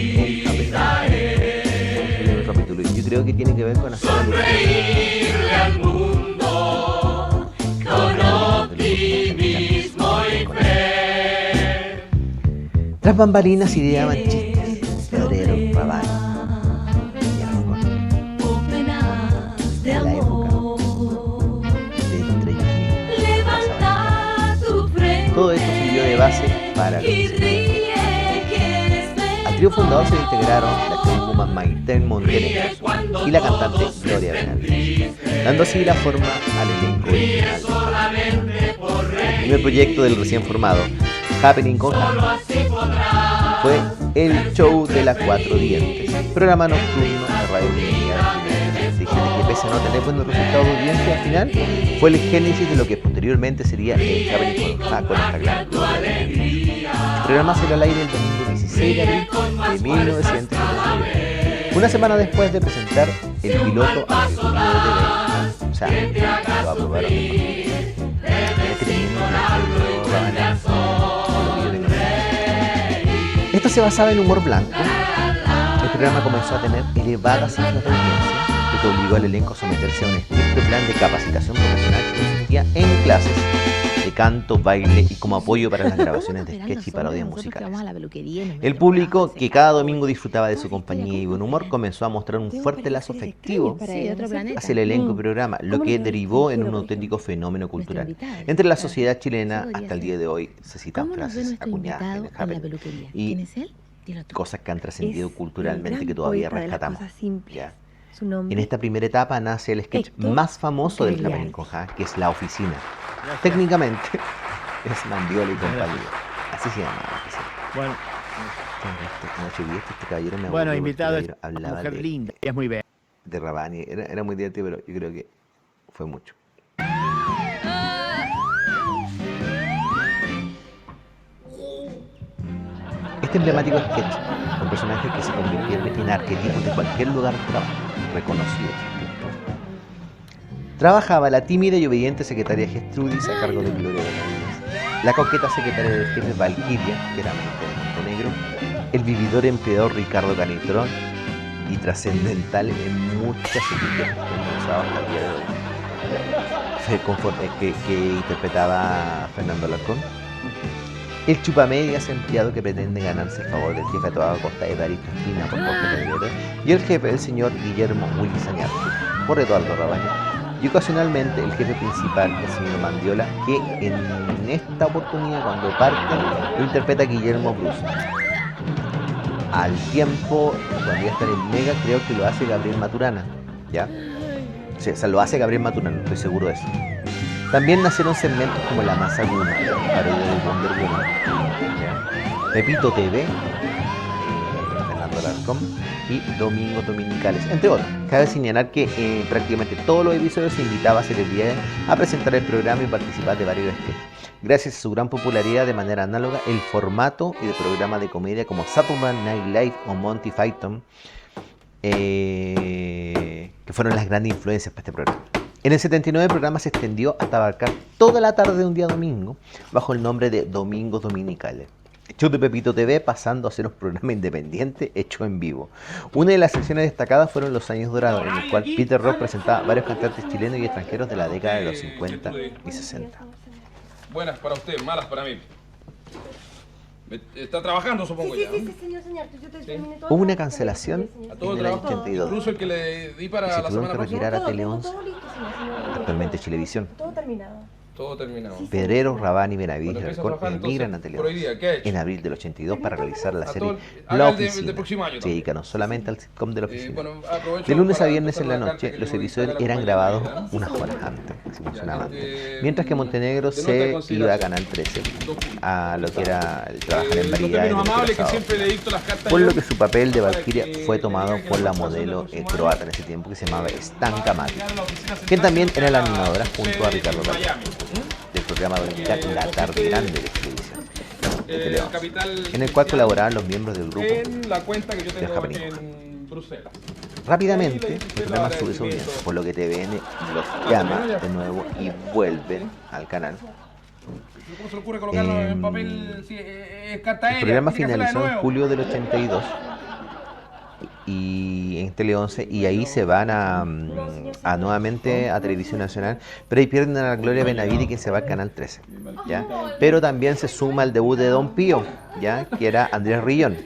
el capítulo. Yo creo que tiene que ver con hacer
sonreírle al mundo con optimismo y fe.
Tras bambalinas ideaban chistes, Pedrero, Rabal y Aragón.
O penas de
En la época
amor.
de Estrella Gil.
Levanta tu frente
Todo esto sirvió de base para lo
y
que se viene.
ríe que es mejor.
Al trío fundador se le integraron la actriz Puma Maite Montenegro y la cantante Gloria Benavides, dando así la forma al elenco original. El primer proyecto del recién formado Happening con Ja fue el show de las cuatro dientes, programa nocturno de Radio Unidad de que pese a no tener buenos resultados de audiencia al final, fue el génesis de lo que posteriormente sería el Happening con Ja con esta gran Gloria Benavides. El programa salió al aire el domingo 16 de abril de 1978, una semana después de presentar el piloto al Ejecutivo de TV. O sea, lo aprobaron de es que teníamos esto se basaba en humor blanco. El programa comenzó a tener elevadas cifras de audiencia, lo que obligó al elenco a someterse a un estricto plan de capacitación profesional que consistía en clases de canto, baile y como apoyo para las grabaciones de sketch y parodias musicales. El público, que cada domingo disfrutaba de su compañía y buen humor, comenzó a mostrar un fuerte lazo afectivo hacia el elenco y programa, lo que derivó en un auténtico fenómeno cultural. Entre la sociedad chilena, hasta el día de hoy, se citan frases acuñadas en el Happening y cosas que han trascendido culturalmente que todavía rescatamos. ¿Ya? En esta primera etapa nace el sketch más famoso del Happening con Ja, que es La Oficina. Técnicamente es Mandiola y compañía. Así se llama.
Bueno,
Este caballero me
bueno,
aburrió
invitado
porque
es
el
una
caballero hablaba
mujer linda, ella es muy bella.
de Rabani. Era muy divertido, pero yo creo que fue mucho. Este emblemático sketch, con personajes que se convirtieron en arquetipos de cualquier lugar de trabajo, reconocido. Trabajaba la tímida y obediente secretaria Gestrudis a cargo de Gloria Benavides, la coqueta secretaria del jefe Valquiria, que era Maite de Montenegro, el vividor empleador Ricardo Canitrón y trascendental en muchas situaciones que hemos usado hasta el día de hoy, que interpretaba Fernando Alarcón. El chupamedias empleado que pretende ganarse el favor del jefe a toda costa de Evaristo Espina por Jorge Pedrero, y el jefe, el señor Guillermo Willy Sañarte, por Eduardo Rabaño, y ocasionalmente el jefe principal, el señor Mandiola, que en esta oportunidad, cuando parte, lo interpreta Guillermo Bruce. Al tiempo, cuando ya está en el Mega, creo que lo hace Gabriel Maturana, ¿ya? Sí, o sea, lo hace Gabriel Maturana, estoy seguro de eso. También nacieron segmentos como La Masa Guma, parodia de Wonder Woman, ¿ya? Pepito TV, Fernando Alarcón, y Domingos Dominicales, entre otros. Cabe señalar que prácticamente todos los episodios se invitaba a celebridades a presentar el programa y participar de varios sketches. Gracias a su gran popularidad de manera análoga, el formato y el programa de comedia como Saturday Night Live o Monty Python, que fueron las grandes influencias para este programa. En el 79 el programa se extendió hasta abarcar toda la tarde de un día domingo bajo el nombre de Domingos Dominicales. Show de Pepito TV pasando a ser un programa independiente hecho en vivo. Una de las secciones destacadas fueron Los Años Dorados, en el cual Peter Rock presentaba varios cantantes chilenos y extranjeros de la década de los 50 y 60.
Buenas para usted, malas para mí. Está trabajando, supongo ya.
Sí, señor. Yo te terminé todo.
Hubo una cancelación
A todo
en
el
el año
trabajo,
82.
incluso el que le di para
Se
la
tuvieron
semana
que
próxima.
retirar a Tele
Todo
11,
listo, señor.
actualmente Chilevisión.
Todo terminado.
Todo terminado.
Pedrero, Rabán y Benavides
Cuando
y
empieza a
Alarcón
trabajar,
emigran a
entonces,
Tele
por hoy
11
día, ¿qué ha hecho?
en abril del 82 para realizar la
A
serie
todo
La
haga el del
Oficina.
próximo año
Se
también.
dedicaron solamente al sitcom de La Oficina.
Bueno, aprovecho
De lunes a
para
viernes en la
empezar la
noche,
carta que
los
le voy a
episodios
dictar a la
eran
compañera,
grabados
¿no?
unas horas antes, así funcionaban.
Ya,
Mientras que Montenegro
de nota
se
de
iba a
consideración.
Canal 13 a lo que era el trabajar en
Los
variedades.
términos
de
amables que
Curazao.
siempre le dicto las cartas.
Por
yo,
lo que su papel de
para
Valkyria
que
fue
le
tomado
diga que
por la
la presentación
modelo
del próximo
croata en
año
ese tiempo que se llamaba Stanka
va a
Mati,
quedar en la oficina central
quien también
que
era la
queda
animadora
en
junto a Ricardo Gallo,
Miami.
del programa dominical La Tarde Grande de televisión de Tele 11,
Capital
en el cual colaboraban los miembros del grupo.
en la cuenta que yo tengo
Happening.
en Bruselas.
Rápidamente, el programa sube su audiencia, por lo que TVN los llama de nuevo y vuelven al canal.
¿Cómo se le ocurre colocarlo en papel? Si es carta
El
aérea,
programa
tiene que hacerla de
finalizó en
nuevo.
julio del 82 y en Tele 11, y ahí se van a nuevamente a Televisión Nacional, pero ahí pierden a la Gloria Benavides, quien se va al Canal 13, ¿ya? Pero también se suma el debut de Don Pío, ¿ya? Que era Andrés Rillón,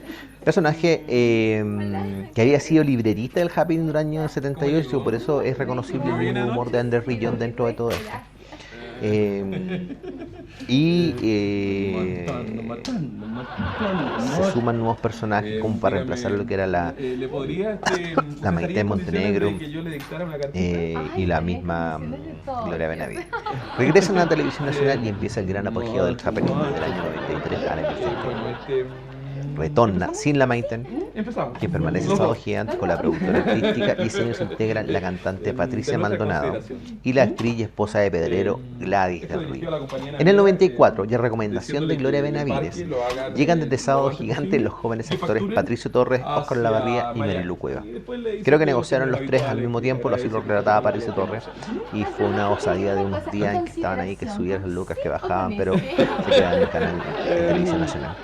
personaje que había sido libretista del Happy en el año 78, por eso es reconocible el humor de Andrés Rillón dentro de todo esto. Se suman nuevos personajes como para reemplazar lo que era la Maite de Montenegro y la misma Gloria Benavides. Regresan a la Televisión Nacional y empieza el gran apogeo del happening del año 93 a la emergencia. Retorna sin la Maiten, que permanece en Sábado Gigante con la productora artística, y ese año se integran la cantante Patricia Maldonado y la actriz y esposa de Pedrero Gladys del Río. En el 94, y a recomendación de Gloria Benavides, llegan desde Sábado Gigante los jóvenes actores Patricio Torres, Óscar Olavarría y Marilu Cueva. Creo que negociaron los tres al mismo tiempo, lo así lo relataba Patricio Torres, y fue una osadía de unos días en que estaban ahí, que subían las lucas, que bajaban, pero se quedaban en el canal de Televisión Nacional,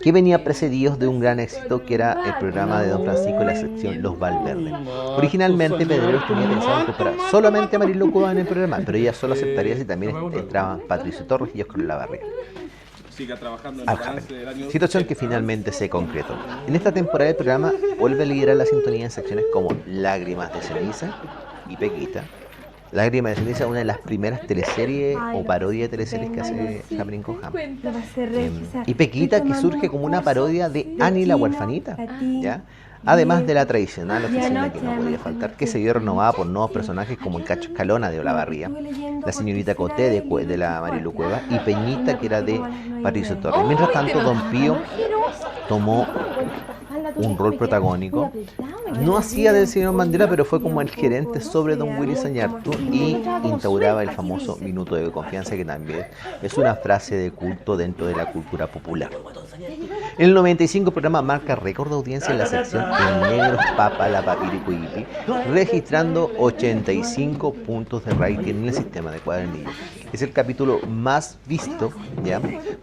que venía precedidos de un gran éxito que era el programa de Don Francisco en la sección Los Valverde. Originalmente Pedrero tenía pensado incorporar solamente a Marilu Cueva en el programa, pero ella solo aceptaría si también entraban Patricio Torres y Óscar Olavarría al happening. Situación que finalmente se concretó. En esta temporada el programa vuelve a liderar la sintonía en secciones como Lágrimas de Ceniza y Pequita. Lágrimas de Ceniza, una de las primeras teleseries o parodia de teleseries que hace Happening con Ham. Y Pequita, que surge como una parodia de Annie la huerfanita, ¿ya? Además de la tradicional oficina que no podía faltar, que se vio renovada por nuevos personajes como el Cacho Escalona de Olavarría, la señorita Coté de la Marilu Cueva y Peñita, que era de Patricio Torres. Mientras tanto, Don Pío tomó un rol protagónico. No hacía del señor Mandela, pero fue como el gerente sobre don Willy Sañartu y instauraba el famoso minuto de confianza, que también es una frase de culto dentro de la cultura popular. En el 95 el programa marca récord de audiencia en la sección El Negro Papa la Papiricuipi, registrando 85 puntos de rating en el sistema de cuadernillos. Es el capítulo más visto, ¿ya?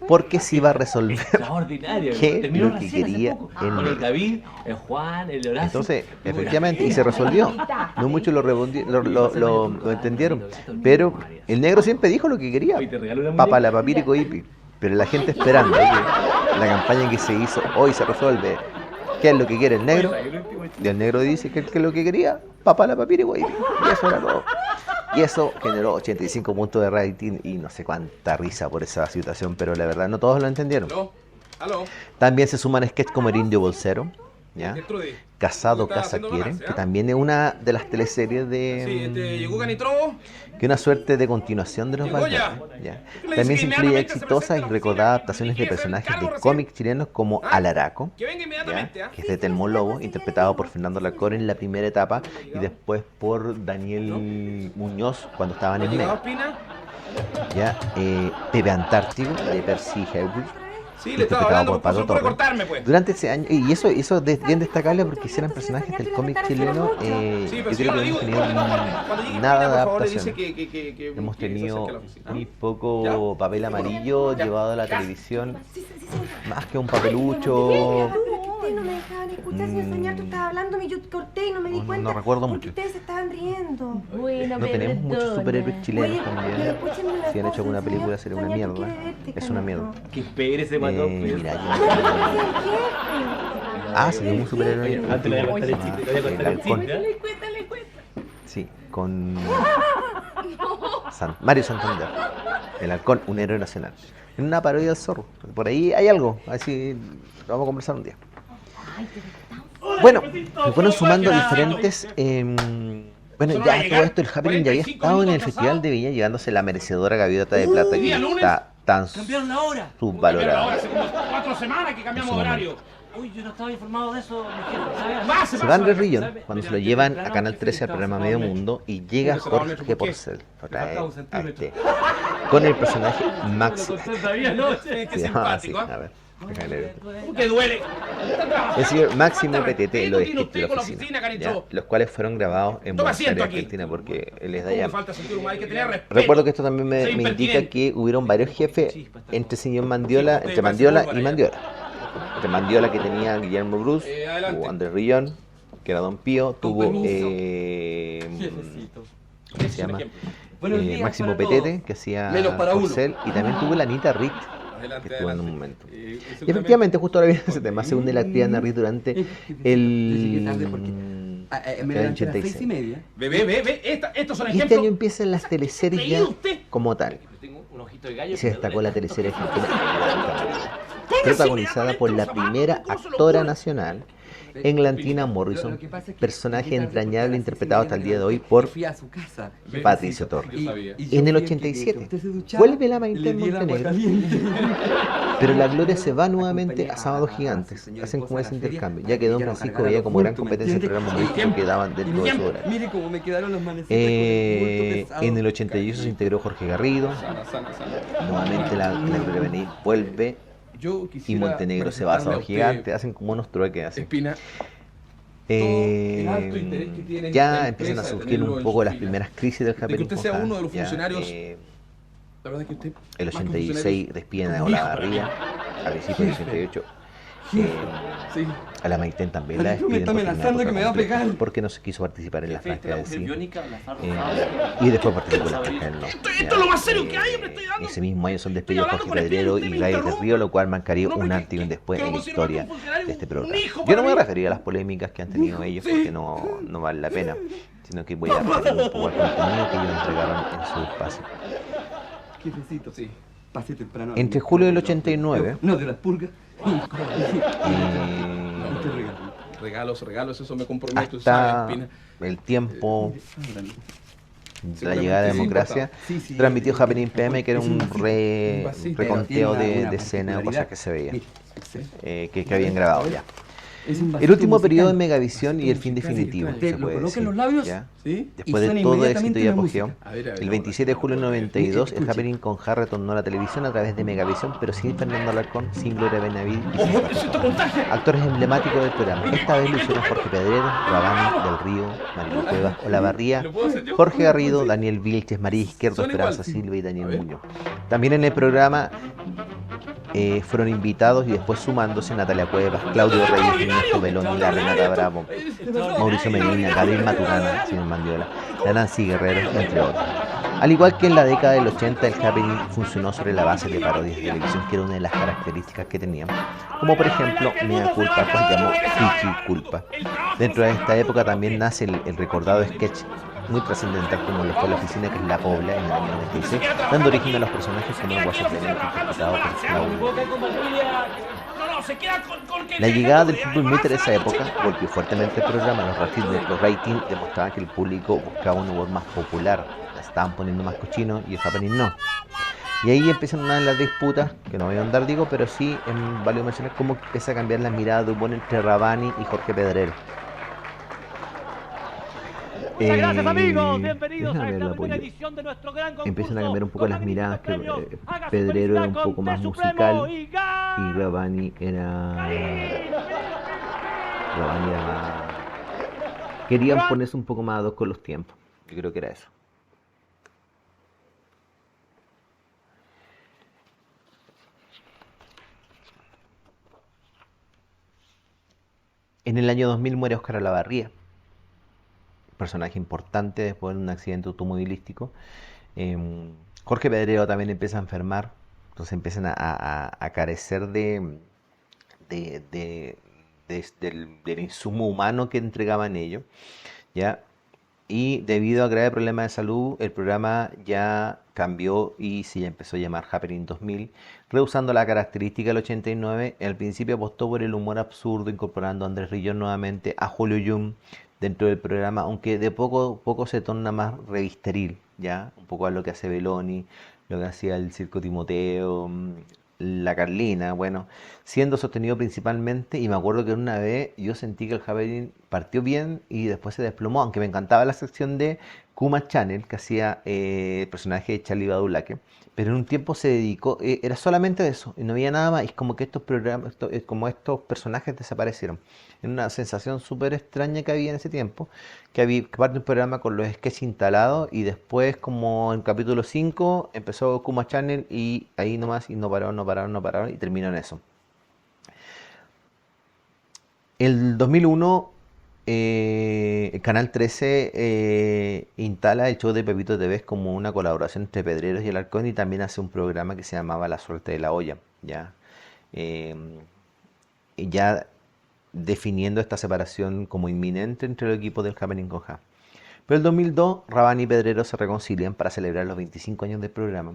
Porque se iba a resolver
Extraordinario.
qué
Terminó
lo que
recién hace
quería
poco.
el
Con el
negro.
David, el Juan, el Horacio.
Entonces, efectivamente, y se resolvió. No muchos lo entendieron. Pero el negro siempre dijo lo que quería. Papa la papirico hippie. Pero la gente esperando que la campaña que se hizo hoy se resuelve. ¿Qué es lo que quiere el negro? Y el negro dice que es lo que quería, papa la papirico hippie. Y eso era todo. Y eso generó 85 puntos de rating y no sé cuánta risa por esa situación, pero la verdad no todos lo entendieron.
¿Aló? ¿Aló?
También se suman sketches como El Indio Bolsero, ¿ya?
Gertrude.
Casado,
¿Estás
Casa
haciendo
Quieren,
balance,
que
ah?
también es una de las teleseries
Sí,
de...
llegó Canitrobo.
que es una suerte de continuación de los
Llegó ya.
Valverde, ¿ya?
Tú le
También
dices
se
que
incluye
inmediatamente se
exitosas
presenta
y
a la
recordadas
oficina
adaptaciones
y
de
que hacer el
personajes
cargo
de
recién.
cómics chilenos como
¿Ah?
Alaraco,
Que venga
¿ya?
inmediatamente, ¿ah?
Que es de Telmo Lobo, interpretado por Fernando Larcón en la primera etapa y después por Daniel Muñoz cuando estaban
¿No
en
llegaba
medio.
Espina?
¿Ya? Pepe Antártico de Percy Hedwig,
Sí, le estaba
interpretado
hablando,
por
pues
Pato
pasó por
Torres.
cortarme, pues.
Durante ese año, y eso es bien destacable porque si eran personajes del cómic chileno,
Sí,
yo
pero si
creo
yo
que
le
hemos
digo,
tenido
cuando llegue
nada
Espina,
de
por favor, le dice
adaptación.
que
Hemos
se
tenido
acerque a la oficina.
muy poco
¿Ya?
papel amarillo
Ya.
llevado a la
Ya.
televisión,
Sí,
más que un papelucho.
Pero que ustedes no me dejaban escuchar, señor Sañartu estaba hablando y yo corté y no me di
No,
cuenta.
no recuerdo
porque
mucho.
ustedes se estaban riendo.
Bueno,
No tenemos muchos superhéroes chilenos
Oye, pero
también.
escúchenme una
Si han hecho
cosa,
alguna
el
película
señor
sería una
Sañartu
mierda.
quiere verte,
Es una
canijo.
mierda.
Que espere ese matón.
Mira,
No, pero es el jefe.
Ah, se dio un superhéroe.
Antes le voy a contar el chiste, le voy a contar el
Halcón.
chiste.
Sí, con Mario Santander, el halcón, un héroe nacional. En una parodia del zorro. Por ahí hay algo, así lo vamos a conversar un día. Bueno, se fueron sumando diferentes... bueno, ya todo esto, el Happening ya había estado en el Festival de Viña llevándose la merecedora gaviota de plata que
día lunes.
está tan
Cambiaron la hora.
Ahora
subvalorada.
hace como 4 semanas que cambiamos de horario.
Uy, yo no estaba informado de eso, mi jefe, ¿sabes?
Pase,
Se van
pase.
de Rillón cuando se lo llevan a Canal 13 al programa Medio Mundo y llega Jorge Porcel otra vez a con el personaje Maxi.
Qué
Se llamaba así,
simpático,
a
¿ah?
ver, déjame leer.
Que duele.
El señor Máximo PTT lo
¿Qué tiene
describe
usted
la
con la
oficina,
oficina,
¿ya?
Canito?
Los cuales fueron grabados en
Toma
Buenos Aires,
asiento aquí.
Argentina, porque él es de
¿Cómo me
allá.
falta sentido humano? Hay que tener respeto.
Recuerdo que esto también me
Soy
indica
impertinente.
que hubieron varios jefes entre señor Mandiola,
Sí,
entre
usted
Mandiola
parece
y
Búlgara,
Mandiola. Entre Mandiola, que tenía Guillermo Bruce,
adelante.
tuvo Andrés Rillón, que era Don Pío, tuvo
permiso.
¿cómo se llama?
Buenos días
Máximo
para
Petete, que hacía
Menos para uno.
Porcel, y también tuvo la Anita Rick,
Adelante,
que estuvo en un
adelante.
momento. Y
seguramente-
efectivamente, justo ahora viene ese tema, se hunde la actividad de Ana Rick durante
Llegué tarde porque me
el
levanté a las
86.
6:30.
Ve, estos son
Y este
ejemplos.
año empiezan las teleseries ya
¿Creído usted?
como tal.
Tengo un ojito de gallo.
Y se destacó la teleserie argentina
Póngase
protagonizada por la
inmediatamente los
primera
zapatos, ¿cómo se le
actora
ocurre?
nacional, Englantina Morrison,
Lo que pasa es que
personaje
llegué tarde porque a
entrañable
las
interpretado
6:30
hasta el
me
día de hoy
levanté
por
y fui a su casa.
Patricio Torres.
Yo sabía.
Y yo
En el
vi que
87
usted se duchaba
vuelve la
y
Maite
le di el agua
Montenegro,
caliente.
pero la gloria se va nuevamente
Acompañé
a Sábados
a
Gigantes.
su señora
Hacen como
esposa
ese
a la feria
intercambio,
para
ya que
que
Don
ella no
Francisco
cargara
veía
los
como gran
bultos, ¿me
competencia el
entiende?
programa
Y
humorístico que daban dentro de su horario.
Mire cómo me quedaron los manecitos con el bulto pesado.
En el 88 se integró Jorge Garrido,
Sana.
nuevamente la Gloria Benítez vuelve
Yo
y
quisiera
Montenegro se va a
presentarle
Sábados
usted,
Gigantes, hacen como unos trueques así.
Espina, el alto interés que tiene la
Ya
empresa
empiezan a
de
surgir
tenerlo
un
en
poco
su
las
fila.
primeras crisis del
que
Happening
usted sea
con
uno de los
ya,
funcionarios, la verdad es que usted...
el
más que
86
funcionario,
despiden
es
a
un
Ola
hijo para mí.
Barriga, a principios del 88.
Sí.
A la Maiten también la
Pero tú me
despiden
estás
por
amenazando
primera
que me va a
completa,
pegar.
porque no se quiso participar en la franja del
mujer
cine.
biónica, la Farro
Y después participó en la franja del norte.
Esto es lo más serio que hay, hombre, estoy dando.
Ese mismo año son despedidos
hablando
Jorge
con Espina,
Pedrero
usted
y
me
Gladys del
interrumpe.
Río, lo cual marcaría
Un hombre
un
que-
antes y un después
que
en
lo
la
considero
historia
un funcionario,
de este
un
programa.
hijo
Yo no
para
me voy a
mí.
referir a las polémicas que han tenido ellos porque no vale la pena, sino que voy a referirme un poco al contenido que ellos entregaron en su espacio.
Jefecito,
Sí.
pasé temprano.
Entre julio del 89
No, de las purgas.
Regalos, eso me compromete,
hasta
¿sabes, Espina?
el tiempo de la
Seguramente
llegada de la
sí,
democracia,
Sí, sí,
transmitió
sí,
Happening PM, que era un
vasito.
reconteo
Pero tiene
de
una
escena o cosas que se veían,
Mire, sí.
que habían grabado ya.
Es un
El
vasito
último periodo de
musical.
Megavisión y el fin definitivo,
Usted
se
lo
puede
coloca
decir,
en los labios,
¿ya?
¿sí?
Después
y
de
suena
todo éxito
inmediatamente
y
la
apogeo,
música. A ver,
el 27 de julio del 92, el
Escuche.
Happening con Ja retornó a la televisión a través de Megavisión, pero sin Fernando Alarcón, sin Gloria Benavides y sin Pato Torres. Actores emblemáticos del programa. Esta vez lo hicieron Jorge Pedrero, Rabani, Del Río, Marilu Cuevas, Olavarría, Jorge Garrido, Daniel Vilches, María Izquierdo, Esperanza Silva y Daniel Muñoz. También en el programa fueron invitados y después sumándose Natalia Cuevas, Claudio Reyes, Ernesto Beloni, la Renata Bravo, Mauricio Medina, Gabriel Maturana, señor Mandiola, la Nancy Guerrero, entre otros. Al igual que en la década del 80, el Happening funcionó sobre la base de parodias de televisión, que era una de las características que tenían. Como por ejemplo, Mea Culpa, pues se llamó Friki Culpa. Dentro de esta época también nace el recordado sketch muy trascendental como lo fue La Oficina, que es La Pobla, en el año 96, dando origen a los personajes como el Guaso Clemente, interpretado por Claudio. La llegada del fútbol meet en esa época golpeó fuertemente el programa. Los ratings demostraban que el público buscaba un humor más popular, la estaban poniendo más cochino y el Happening no. Y ahí empiezan una de las disputas, que no voy a andar, digo, pero sí vale mencionar cómo empieza a cambiar la mirada de humor entre Rabani y Jorge Pedrero.
Muchas gracias, amigos. Bienvenidos
déjame
a
ver
esta
la
primera
apoyo.
edición de nuestro gran concurso.
Empiezan a cambiar un poco
con
las
los
miradas, que
premios. Haga su
Pedrero era un
felicidad
poco
con
más
Té Supremo
musical
y
y
gana.
Rabani era más... Querían ponerse un poco más a dos con los tiempos. Yo creo que era eso. En el año 2000 muere Óscar Olavarría, personaje importante después de un accidente automovilístico. Jorge Pedrero también empieza a enfermar, entonces empiezan a carecer del insumo humano que entregaban ellos, ¿ya? Y debido a graves problemas de salud, el programa ya cambió y se empezó a llamar Happening 2000, rehusando la característica del 89. Al principio apostó por el humor absurdo, incorporando a Andrés Rillón nuevamente, a Julio Yum dentro del programa, aunque de poco a poco se torna más revisteril, ¿ya? Un poco a lo que hace Beloni, lo que hacía el Circo Timoteo, la Carlina, bueno, siendo sostenido principalmente, y me acuerdo que una vez yo sentí que el Happening partió bien y después se desplomó, aunque me encantaba la sección de Kuma Channel, que hacía el personaje de Charlie Badulaque, pero en un tiempo se dedicó, era solamente eso, y no había nada más, y es como que estos programas, como estos personajes desaparecieron. Era una sensación súper extraña que había en ese tiempo, que había parte de un programa con los sketches instalados, y después, como en capítulo 5, empezó Kuma Channel, y ahí nomás, y no pararon, y terminó en eso. El 2001, el Canal 13 instala el show de Pepito TV como una colaboración entre Pedreros y Alarcón, y también hace un programa que se llamaba La Suerte de la Olla, ¿ya? Y ya definiendo esta separación como inminente entre los equipos del Happening con Ja. Pero el 2002, Rabani y Pedrero se reconcilian para celebrar los 25 años del programa.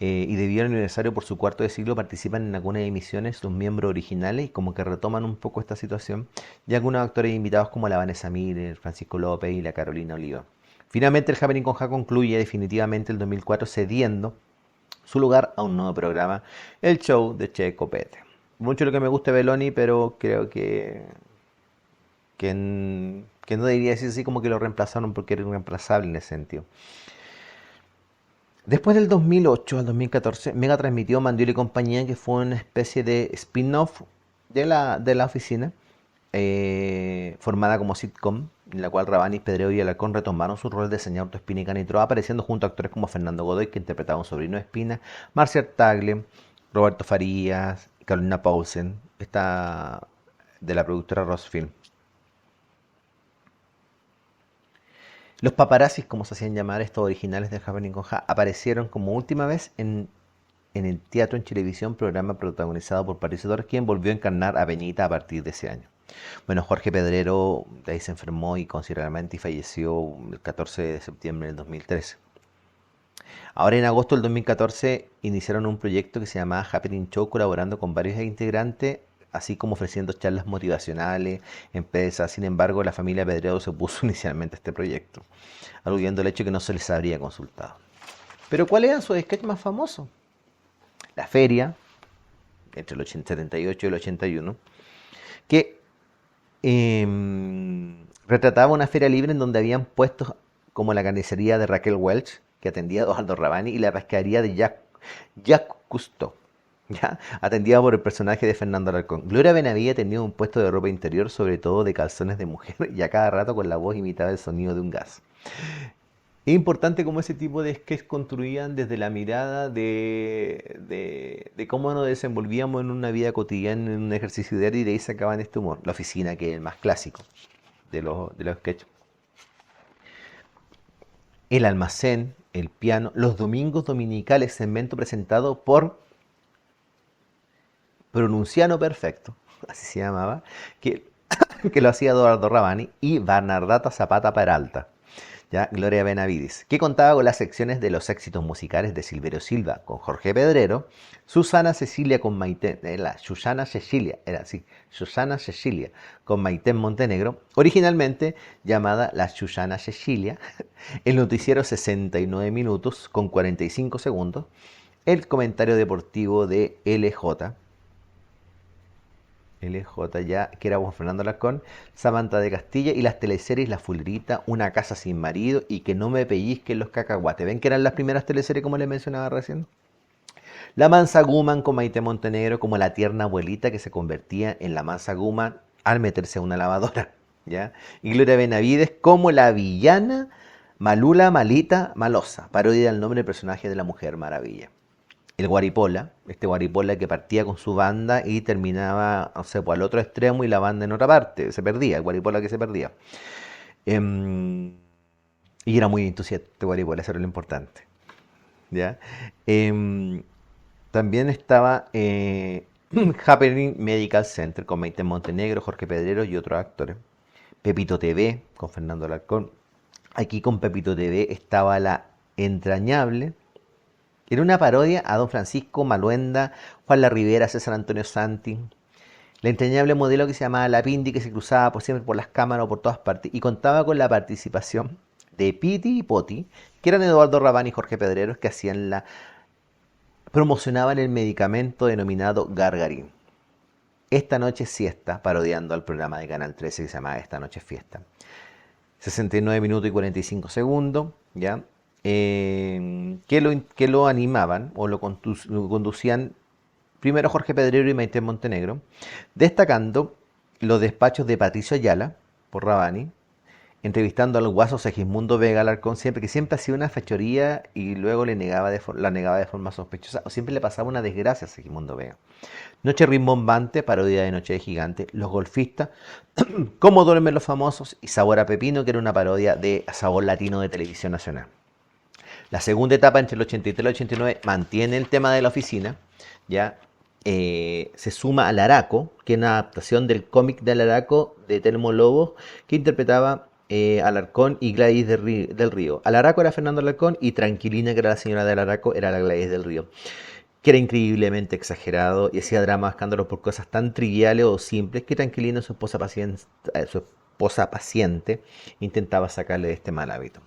Y debido al aniversario por su cuarto de siglo, participan en algunas emisiones los miembros originales y como que retoman un poco esta situación, y algunos actores invitados como la Vanessa Miller, Francisco López y la Carolina Oliva. Finalmente el Happening con Ja concluye definitivamente el 2004, cediendo su lugar a un nuevo programa, el show de Che Copete. Mucho lo que me gusta Beloni, pero creo que no debería decir así, como que lo reemplazaron porque era irreemplazable en ese sentido. Después del 2008 al 2014, Mega transmitió Mandiola y compañía, que fue una especie de spin-off de la oficina, formada como sitcom, en la cual Rabani, Pedrero y Alarcón retomaron su rol de señor Espina y Canitrot, apareciendo junto a actores como Fernando Godoy, que interpretaba a un sobrino de Espina, Marcia Tagle, Roberto Farías, Carolina Paulsen, esta de la productora Rossfilm. Los paparazzis, como se hacían llamar estos originales de Happening con Ja, aparecieron como última vez en el Teatro en Chilevisión, programa protagonizado por Patricio Torres, quien volvió a encarnar a Peñita a partir de ese año. Bueno, Jorge Pedrero de ahí se enfermó y considerablemente y falleció el 14 de septiembre del 2013. Ahora en agosto del 2014 iniciaron un proyecto que se llamaba Happening Show, colaborando con varios integrantes, así como ofreciendo charlas motivacionales, empresas. Sin embargo, la familia Pedrero se opuso inicialmente a este proyecto, aludiendo al hecho que no se les habría consultado. Pero ¿cuál era su sketch más famoso? La feria, entre el 78 y el 81, que retrataba una feria libre en donde habían puestos como la carnicería de Raquel Welch, que atendía a Osvaldo Rabani, y la pescadería de Jacques Cousteau, ¿ya? Atendida por el personaje de Fernando Alarcón. Gloria Benavide tenía un puesto de ropa interior, sobre todo de calzones de mujer, y a cada rato con la voz imitaba el sonido de un gas. Es importante cómo ese tipo de sketches construían desde la mirada de cómo nos desenvolvíamos en una vida cotidiana, en un ejercicio diario, y de ahí sacaban este humor. La oficina, que es el más clásico de los sketches. El almacén, el piano, los domingos dominicales, segmento presentado por Pronunciano Perfecto, así se llamaba, que lo hacía Eduardo Rabani, y Bernardata Zapata Peralta, ¿ya? Gloria Benavides, que contaba con las secciones de los éxitos musicales de Silverio Silva con Jorge Pedrero, Susana Cecilia con Maite, Susana Cecilia con Maite Montenegro, originalmente llamada la Susana Cecilia, el noticiero 69 minutos con 45 segundos, el comentario deportivo de LJ ya, que era Juan Fernando Alarcón, Samantha de Castilla, y las teleseries La Fulerita, Una casa sin marido y Que no me pellizquen los cacahuates. ¿Ven que eran las primeras teleseries, como les mencionaba recién? La Mansa Guman con Maite Montenegro como la tierna abuelita que se convertía en la Mansa Guman al meterse a una lavadora, ¿ya? Y Gloria Benavides como la villana Malula Malita Malosa, parodia del nombre del personaje de la Mujer Maravilla. El Guaripola, este Guaripola que partía con su banda y terminaba, o sea, pues, al otro extremo, y la banda en otra parte, se perdía, el Guaripola que se perdía. Y era muy entusiasta este Guaripola, eso era lo importante, ¿ya? También estaba Happening Medical Center con Maite Montenegro, Jorge Pedrero y otros actores. Pepito TV con Fernando Alarcón. Aquí con Pepito TV estaba la entrañable. Era una parodia a Don Francisco Maluenda, Juan La Rivera, César Antonio Santi. La entrañable modelo que se llamaba La Pindi, que se cruzaba siempre por las cámaras o por todas partes, y contaba con la participación de Piti y Poti, que eran Eduardo Rabani y Jorge Pedreros, que promocionaban el medicamento denominado Gargarín. Esta noche siesta, parodiando al programa de Canal 13 que se llamaba Esta noche fiesta. 69 minutos y 45 segundos, ¿ya? Que lo animaban o lo conducían primero Jorge Pedrero y Maite Montenegro, destacando los despachos de Patricio Ayala por Rabani, entrevistando al guaso Segismundo Vega Alarcón, que siempre hacía una fechoría y luego la negaba de forma sospechosa, o siempre le pasaba una desgracia a Segismundo Vega. Noche rimbombante, parodia de Noche de Gigante, Los golfistas, Cómo duermen los famosos, y Sabor a Pepino, que era una parodia de Sabor Latino de Televisión Nacional. La segunda etapa, entre el 83 y el 89, mantiene el tema de la oficina, ¿ya? Se suma al Araco, que es una adaptación del cómic del Araco de Telmo Lobos, que interpretaba Alarcón y Gladys del Río. Alaraco era Fernando Alarcón y Tranquilina, que era la señora del Araco, era la Gladys del Río, que era increíblemente exagerado y hacía dramas, escándalos por cosas tan triviales o simples que Tranquilina, su esposa paciente, intentaba sacarle de este mal hábito.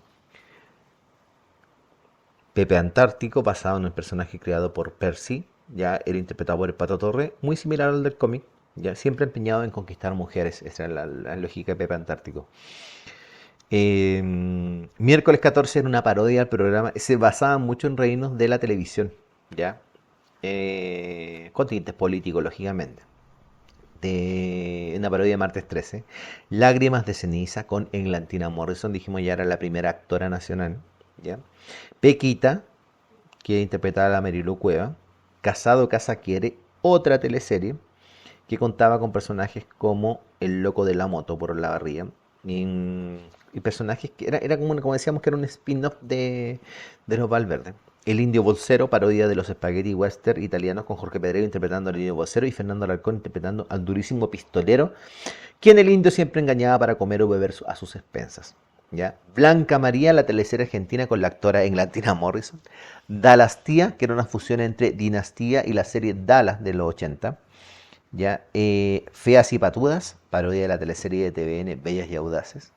Pepe Antártico, basado en el personaje creado por Percy, ya era interpretado por el Pato Torre, muy similar al del cómic, ya siempre empeñado en conquistar mujeres. Esa era la lógica de Pepe Antártico. Miércoles 14 era una parodia del programa, se basaba mucho en reinos de la televisión, ya con tintes políticos, lógicamente. Una parodia de Martes 13, Lágrimas de Ceniza con Eglantina Morrison, dijimos ya era la primera actora nacional, ¿ya? Pequita, que interpretaba a la Marilu Cueva. Casado Casa Quiere, otra teleserie que contaba con personajes como El Loco de la Moto por Olavarría y personajes que era como decíamos, que era un spin-off de los Valverde. El Indio Bolsero, parodia de los spaghetti western italianos, con Jorge Pedrero interpretando al Indio Bolsero y Fernando Alarcón interpretando al durísimo pistolero, quien el indio siempre engañaba para comer o beber a sus expensas, ¿ya? Blanca María, la teleserie argentina con la actora Eglantina Morrison. Dallas Tía, que era una fusión entre Dinastía y la serie Dallas de los 80, ¿ya? Feas y Patudas, parodia de la teleserie de TVN Bellas y Audaces,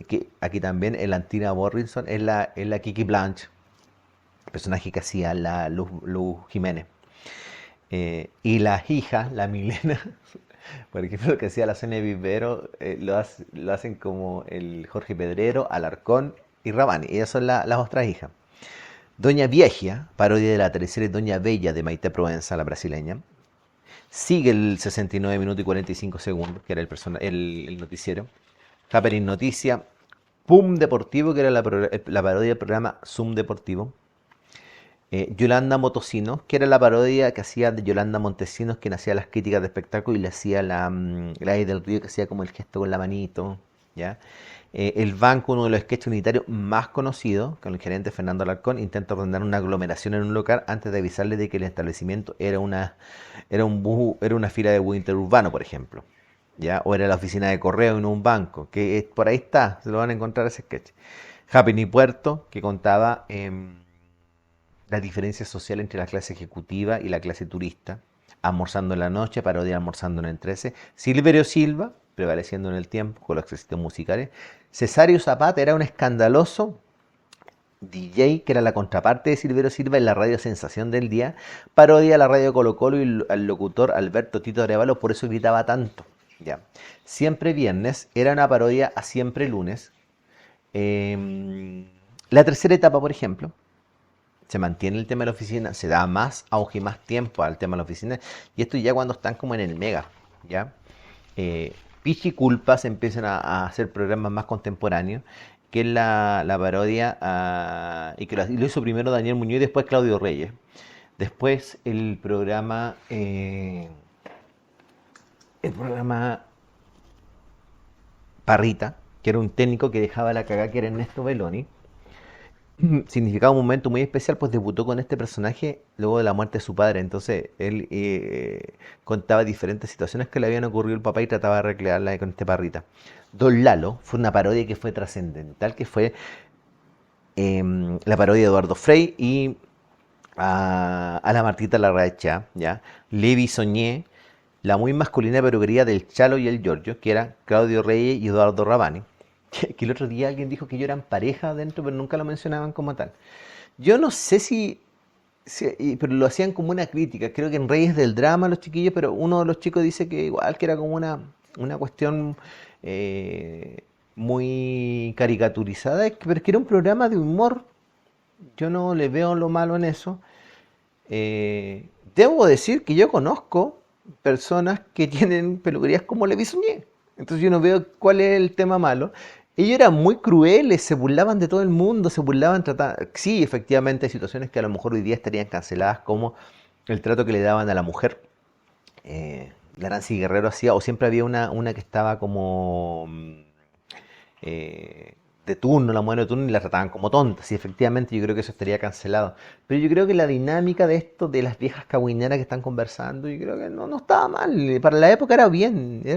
que aquí también Eglantina Morrison es la Kiki Blanche, el personaje que hacía la Luz Jiménez. Y la hija, la Milena, Por ejemplo, lo que hacía la Sonia Vivero, lo hacen como el Jorge Pedrero, Alarcón y Rabani. Ellas son las otras hijas. Doña Vieja, parodia de la teleserie Doña Bella de Maite Provenza, la brasileña. Sigue el 69 minutos y 45 segundos, que era el noticiero. Happening Noticia. Pum Deportivo, que era la parodia del programa Zoom Deportivo. Yolanda Motosinos, que era la parodia que hacía de Yolanda Montesinos, quien hacía las críticas de espectáculo y le hacía la del Río, que hacía como el gesto con la manito. ¿Ya? El Banco, uno de los sketches unitarios más conocidos, con el gerente Fernando Alarcón, intenta ordenar una aglomeración en un local antes de avisarle de que el establecimiento era una fila de bus interurbano, por ejemplo. ¿Ya? O era la oficina de correo y no un banco, que por ahí está, se lo van a encontrar ese sketch. Happy Puerto, que contaba la diferencia social entre la clase ejecutiva y la clase turista. Almorzando en la noche, parodia Almorzando en el 13. Silverio Silva, prevaleciendo en el tiempo con los éxitos musicales. Cesario Zapata era un escandaloso DJ, que era la contraparte de Silverio Silva en la radio Sensación del Día, parodia a la radio Colo Colo y al locutor Alberto Tito Arevalo, por eso gritaba tanto. Ya. Siempre Viernes era una parodia a Siempre Lunes. La tercera etapa, por ejemplo, se mantiene el tema de la oficina, se da más auge y más tiempo al tema de la oficina, y esto ya cuando están como en el mega, ¿ya? Pichi Culpas empiezan a hacer programas más contemporáneos, que es la parodia, y que lo hizo primero Daniel Muñoz y después Claudio Reyes. Después el programa Parrita, que era un técnico que dejaba la cagada, que era Ernesto Belloni. Significaba un momento muy especial, pues debutó con este personaje luego de la muerte de su padre. Entonces él contaba diferentes situaciones que le habían ocurrido al papá y trataba de recrearla con este Parrita. Don Lalo fue una parodia que fue trascendental, que fue la parodia de Eduardo Frei y a la Martita Larracha, ¿ya? Levi Soñé, la muy masculina peluquería del Chalo y el Giorgio, que eran Claudio Reyes y Eduardo Rabani. Que el otro día alguien dijo que ellos eran pareja adentro, pero nunca lo mencionaban como tal. Yo no sé pero lo hacían como una crítica. Creo que en Reyes del Drama los chiquillos, pero uno de los chicos dice que igual que era como una cuestión muy caricaturizada, pero que era un programa de humor. Yo no le veo lo malo en eso. Debo decir que yo conozco personas que tienen peluquerías como Levi Soñé. Entonces yo no veo cuál es el tema malo. Ellos eran muy crueles, se burlaban de todo el mundo, Sí, efectivamente hay situaciones que a lo mejor hoy día estarían canceladas, como el trato que le daban a la mujer. La Nancy Guerrero hacía, o siempre había una que estaba como de turno, la mujer de turno, y la trataban como tonta. Sí, efectivamente yo creo que eso estaría cancelado. Pero yo creo que la dinámica de esto, de las viejas cagüineras que están conversando, yo creo que no estaba mal. Para la época era bien, y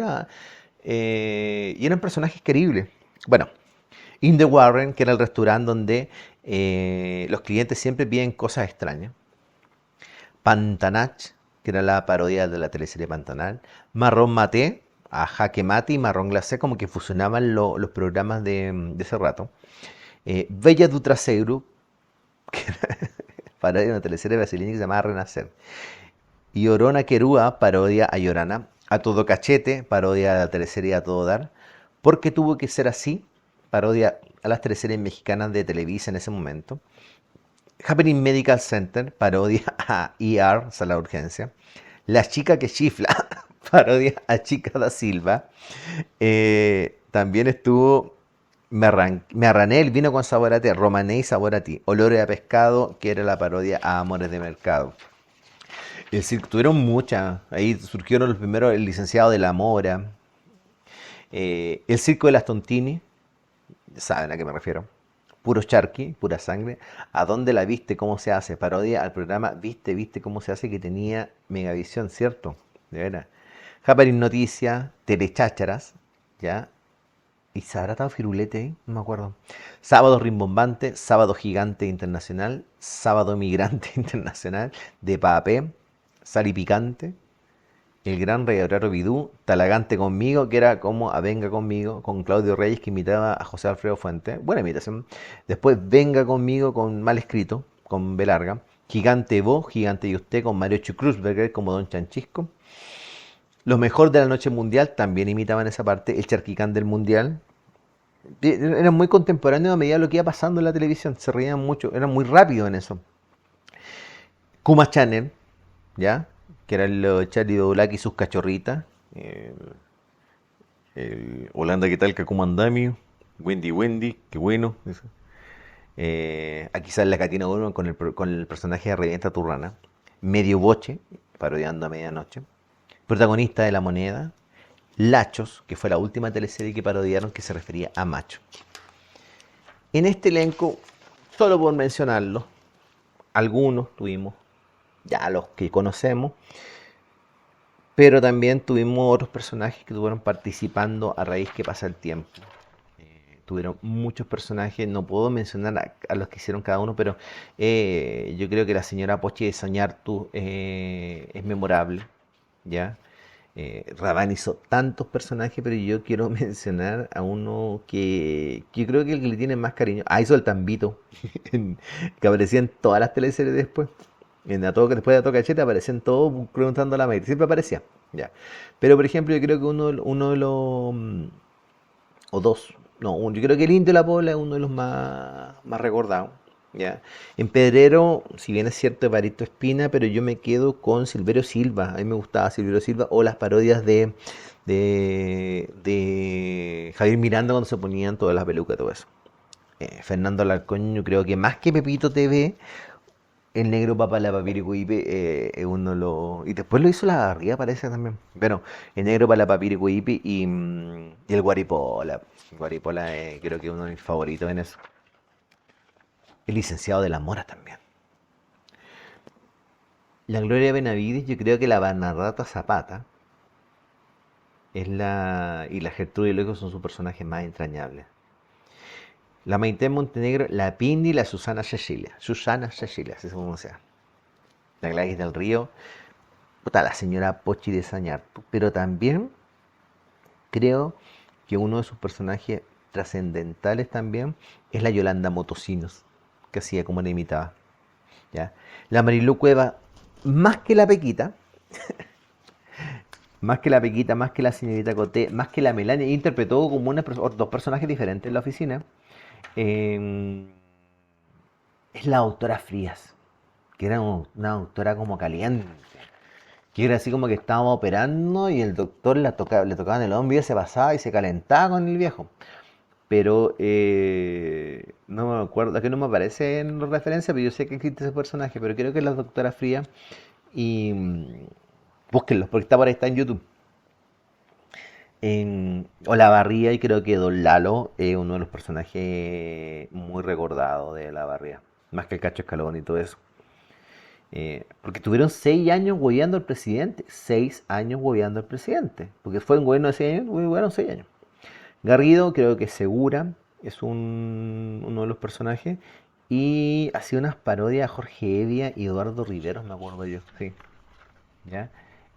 eran personajes queribles. Bueno, In the Warren, que era el restaurante donde los clientes siempre piden cosas extrañas. Pantanach, que era la parodia de la teleserie Pantanal. Marrón Maté, a Jaque Mate y Marrón Glacé, como que fusionaban los programas de ese rato. Bella du Traseiro, que era parodia de una teleserie brasileña que se llamaba Renacer. Y Orona Querúa, parodia a Llorana. A Todo Cachete, parodia de la teleserie A Todo Dar. Porque tuvo que ser así, parodia a las teleseries mexicanas de Televisa en ese momento. Happening Medical Center, parodia a ER, Sala de Urgencia. La Chica que Chifla, parodia a Chica da Silva. También estuvo Me Arrané el vino con sabor a té, Romané y sabor a ti. Olores a pescado, que era la parodia a Amores de Mercado. El circo, tuvieron muchas. Ahí surgieron los primeros, el licenciado de la Mora. El circo de las Tontini, saben a qué me refiero. Puro charqui, pura sangre. ¿A dónde la viste? ¿Cómo se hace? Parodia al programa Viste cómo se hace, que tenía Megavisión, ¿cierto? De veras. Happening Noticias, Telechácharas, ¿ya? ¿Y se habrá estado Firulete ahí? No me acuerdo. Sábado Rimbombante, Sábado Gigante Internacional, Sábado Migrante Internacional, De Papé, Sal y Picante, El Gran Rey Horario Vidú, Talagante Conmigo, que era como a Venga Conmigo, con Claudio Reyes, que imitaba a José Alfredo Fuentes. Buena imitación. Después Venga Conmigo, con Mal Escrito, con B larga. Gigante Vos, Gigante y Usted, con Mario Cruzberger como Don Chanchisco. Lo mejor de la noche mundial también imitaban esa parte. El charquicán del mundial. Era muy contemporáneo a medida de lo que iba pasando en la televisión. Se reían mucho. Eran muy rápidos en eso. Kuma Channel, ¿ya? Que era el Charlie Dulac y sus cachorritas. Holanda, ¿qué tal? ¿Cómo andamio? Wendy, Wendy, qué bueno. Eso. Aquí sale la Catina Goldman con el personaje de Revienta tu Rana. Medio Boche, parodiando a medianoche. Protagonista de La Moneda. Lachos, que fue la última teleserie que parodiaron que se refería a macho. En este elenco, solo por mencionarlo, algunos tuvimos, ya los que conocemos, pero también tuvimos otros personajes que estuvieron participando a raíz que pasa el tiempo. Tuvieron muchos personajes, no puedo mencionar a los que hicieron cada uno, pero yo creo que la señora Pochi de Sañartu es memorable, ¿ya? Rabán hizo tantos personajes, pero yo quiero mencionar a uno que yo creo que el que le tiene más cariño. Hizo el Tambito, que aparecía en todas las teleseries después. Después de A Todo Cachete aparecían todos preguntando a la maíz, siempre aparecía. Ya. Pero por ejemplo, yo creo que uno de los. O dos. No, yo creo que el Indio de la Pobla es uno de los más recordados. ¿Ya? En Pedrero, si bien es cierto, Evaristo Espina, pero yo me quedo con Silverio Silva. A mí me gustaba Silverio Silva o las parodias de Javier Miranda cuando se ponían todas las pelucas y todo eso. Fernando Alarcón, yo creo que más que Pepito TV, el negro Papa la Papiricuipe es uno de los. Y después lo hizo la Garriga, parece también. Bueno, el negro para la Papiricuipe y el Guaripola. Guaripola creo que es uno de mis favoritos en eso. El licenciado de la Mora también. La Gloria Benavides, yo creo que la Bernardata Zapata y la Gertrudis Luego son sus personajes más entrañables. La Maite Montenegro, la Pindi y la Susana Cecilia. Susana Cecilia, así es como sea. La Gladys del Río, puta, la señora Pochi de Sañartu. Pero también creo que uno de sus personajes trascendentales también es la Yolanda Motocinos, que hacía como la imitaba. ¿Ya? La Marilu Cueva, más que la Pequita, más que la señorita Coté, más que la Melania, interpretó como dos personajes diferentes en la oficina. Es la doctora Frías, que era una doctora como caliente, que era así como que estábamos operando y el doctor le tocaba en el hombro y se pasaba y se calentaba con el viejo. Pero no me acuerdo, que no me aparece en la referencia, pero yo sé que existe ese personaje, pero creo que es la doctora Fría y búsquenlo, porque está en YouTube. Olavarría, y creo que Don Lalo es uno de los personajes muy recordados de Olavarría, más que el Cacho Escalón y todo eso. Porque tuvieron 6 años hueveando al presidente, 6 años hueveando al presidente, porque fue un gobierno de 6 años, huevearon 6 años. Garrido, creo que Segura es uno de los personajes. Y hacía unas parodias a Jorge Evia y Eduardo Riveros, me acuerdo yo. Sí. ¿Ya?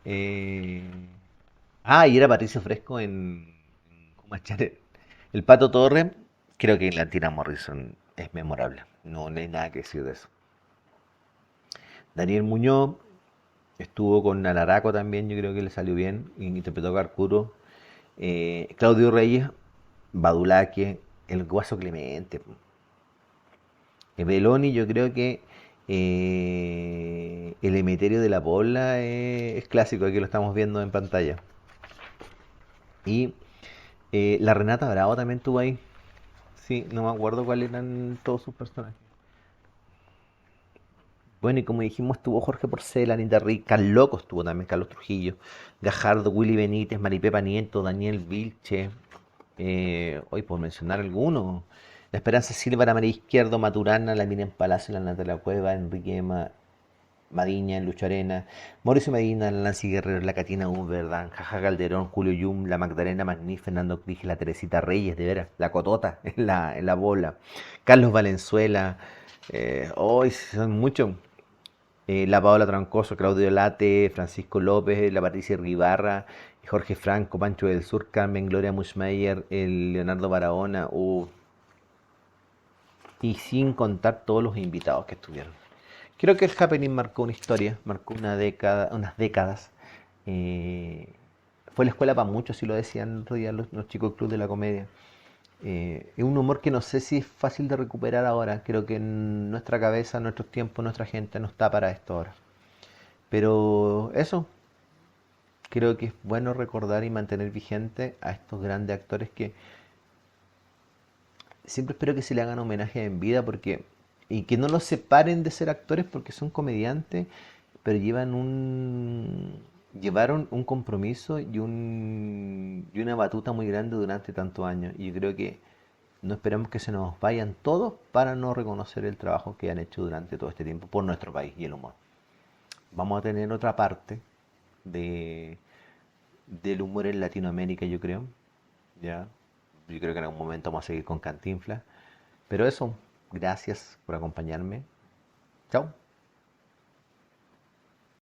Y era Patricio Fresco en Comachare. El Pato Torre, creo que en la Tina Morrison es memorable. No hay nada que decir de eso. Daniel Muñoz estuvo con Alaraco también, yo creo que le salió bien. Interpretó a Carcuro. Claudio Reyes, Badulaque, el Guaso Clemente. Beloni, yo creo que el Emeterio de la Pobla es clásico, aquí lo estamos viendo en pantalla. Y la Renata Bravo también estuvo ahí. Sí, no me acuerdo cuáles eran todos sus personajes. Bueno, y como dijimos, estuvo Jorge Porcel, Anita Rey, Carlos Loco estuvo también, Carlos Trujillo, Gajardo, Willy Benítez, Maripepa Nieto, Daniel Vilche, hoy por mencionar algunos, La Esperanza Silva, la María Izquierdo, Maturana, la Miriam Palacio, la Natalia Cueva, Enrique Madiña, Lucho Arena, Mauricio Medina, la Nancy Guerrero, la Catina Uber, Jaja Calderón, Julio Yum, la Magdalena Magní, Fernando Clige, la Teresita Reyes, de veras, la Cotota en la bola, Carlos Valenzuela, hoy son muchos. La Paola Trancoso, Claudio Late, Francisco López, la Patricia Ribarra, Jorge Franco, Pancho del Sur, Carmen Gloria Muschmeyer, el Leonardo Barahona, y sin contar todos los invitados que estuvieron. Creo que el Happening marcó una historia, marcó unas décadas fue la escuela para muchos, y lo decían el otro día los chicos del Club de la Comedia. Es un humor que no sé si es fácil de recuperar ahora. Creo que en nuestra cabeza, nuestros tiempos, nuestra gente no está para esto ahora. Pero eso, creo que es bueno recordar y mantener vigente a estos grandes actores que siempre espero que se le hagan homenaje en vida, porque y que no los separen de ser actores porque son comediantes, pero llevaron un compromiso y una batuta muy grande durante tantos años. Y yo creo que no esperamos que se nos vayan todos para no reconocer el trabajo que han hecho durante todo este tiempo por nuestro país y el humor. Vamos a tener otra parte del humor en Latinoamérica, yo creo. ¿Ya? Yo creo que en algún momento vamos a seguir con Cantinflas. Pero eso, gracias por acompañarme. Chao.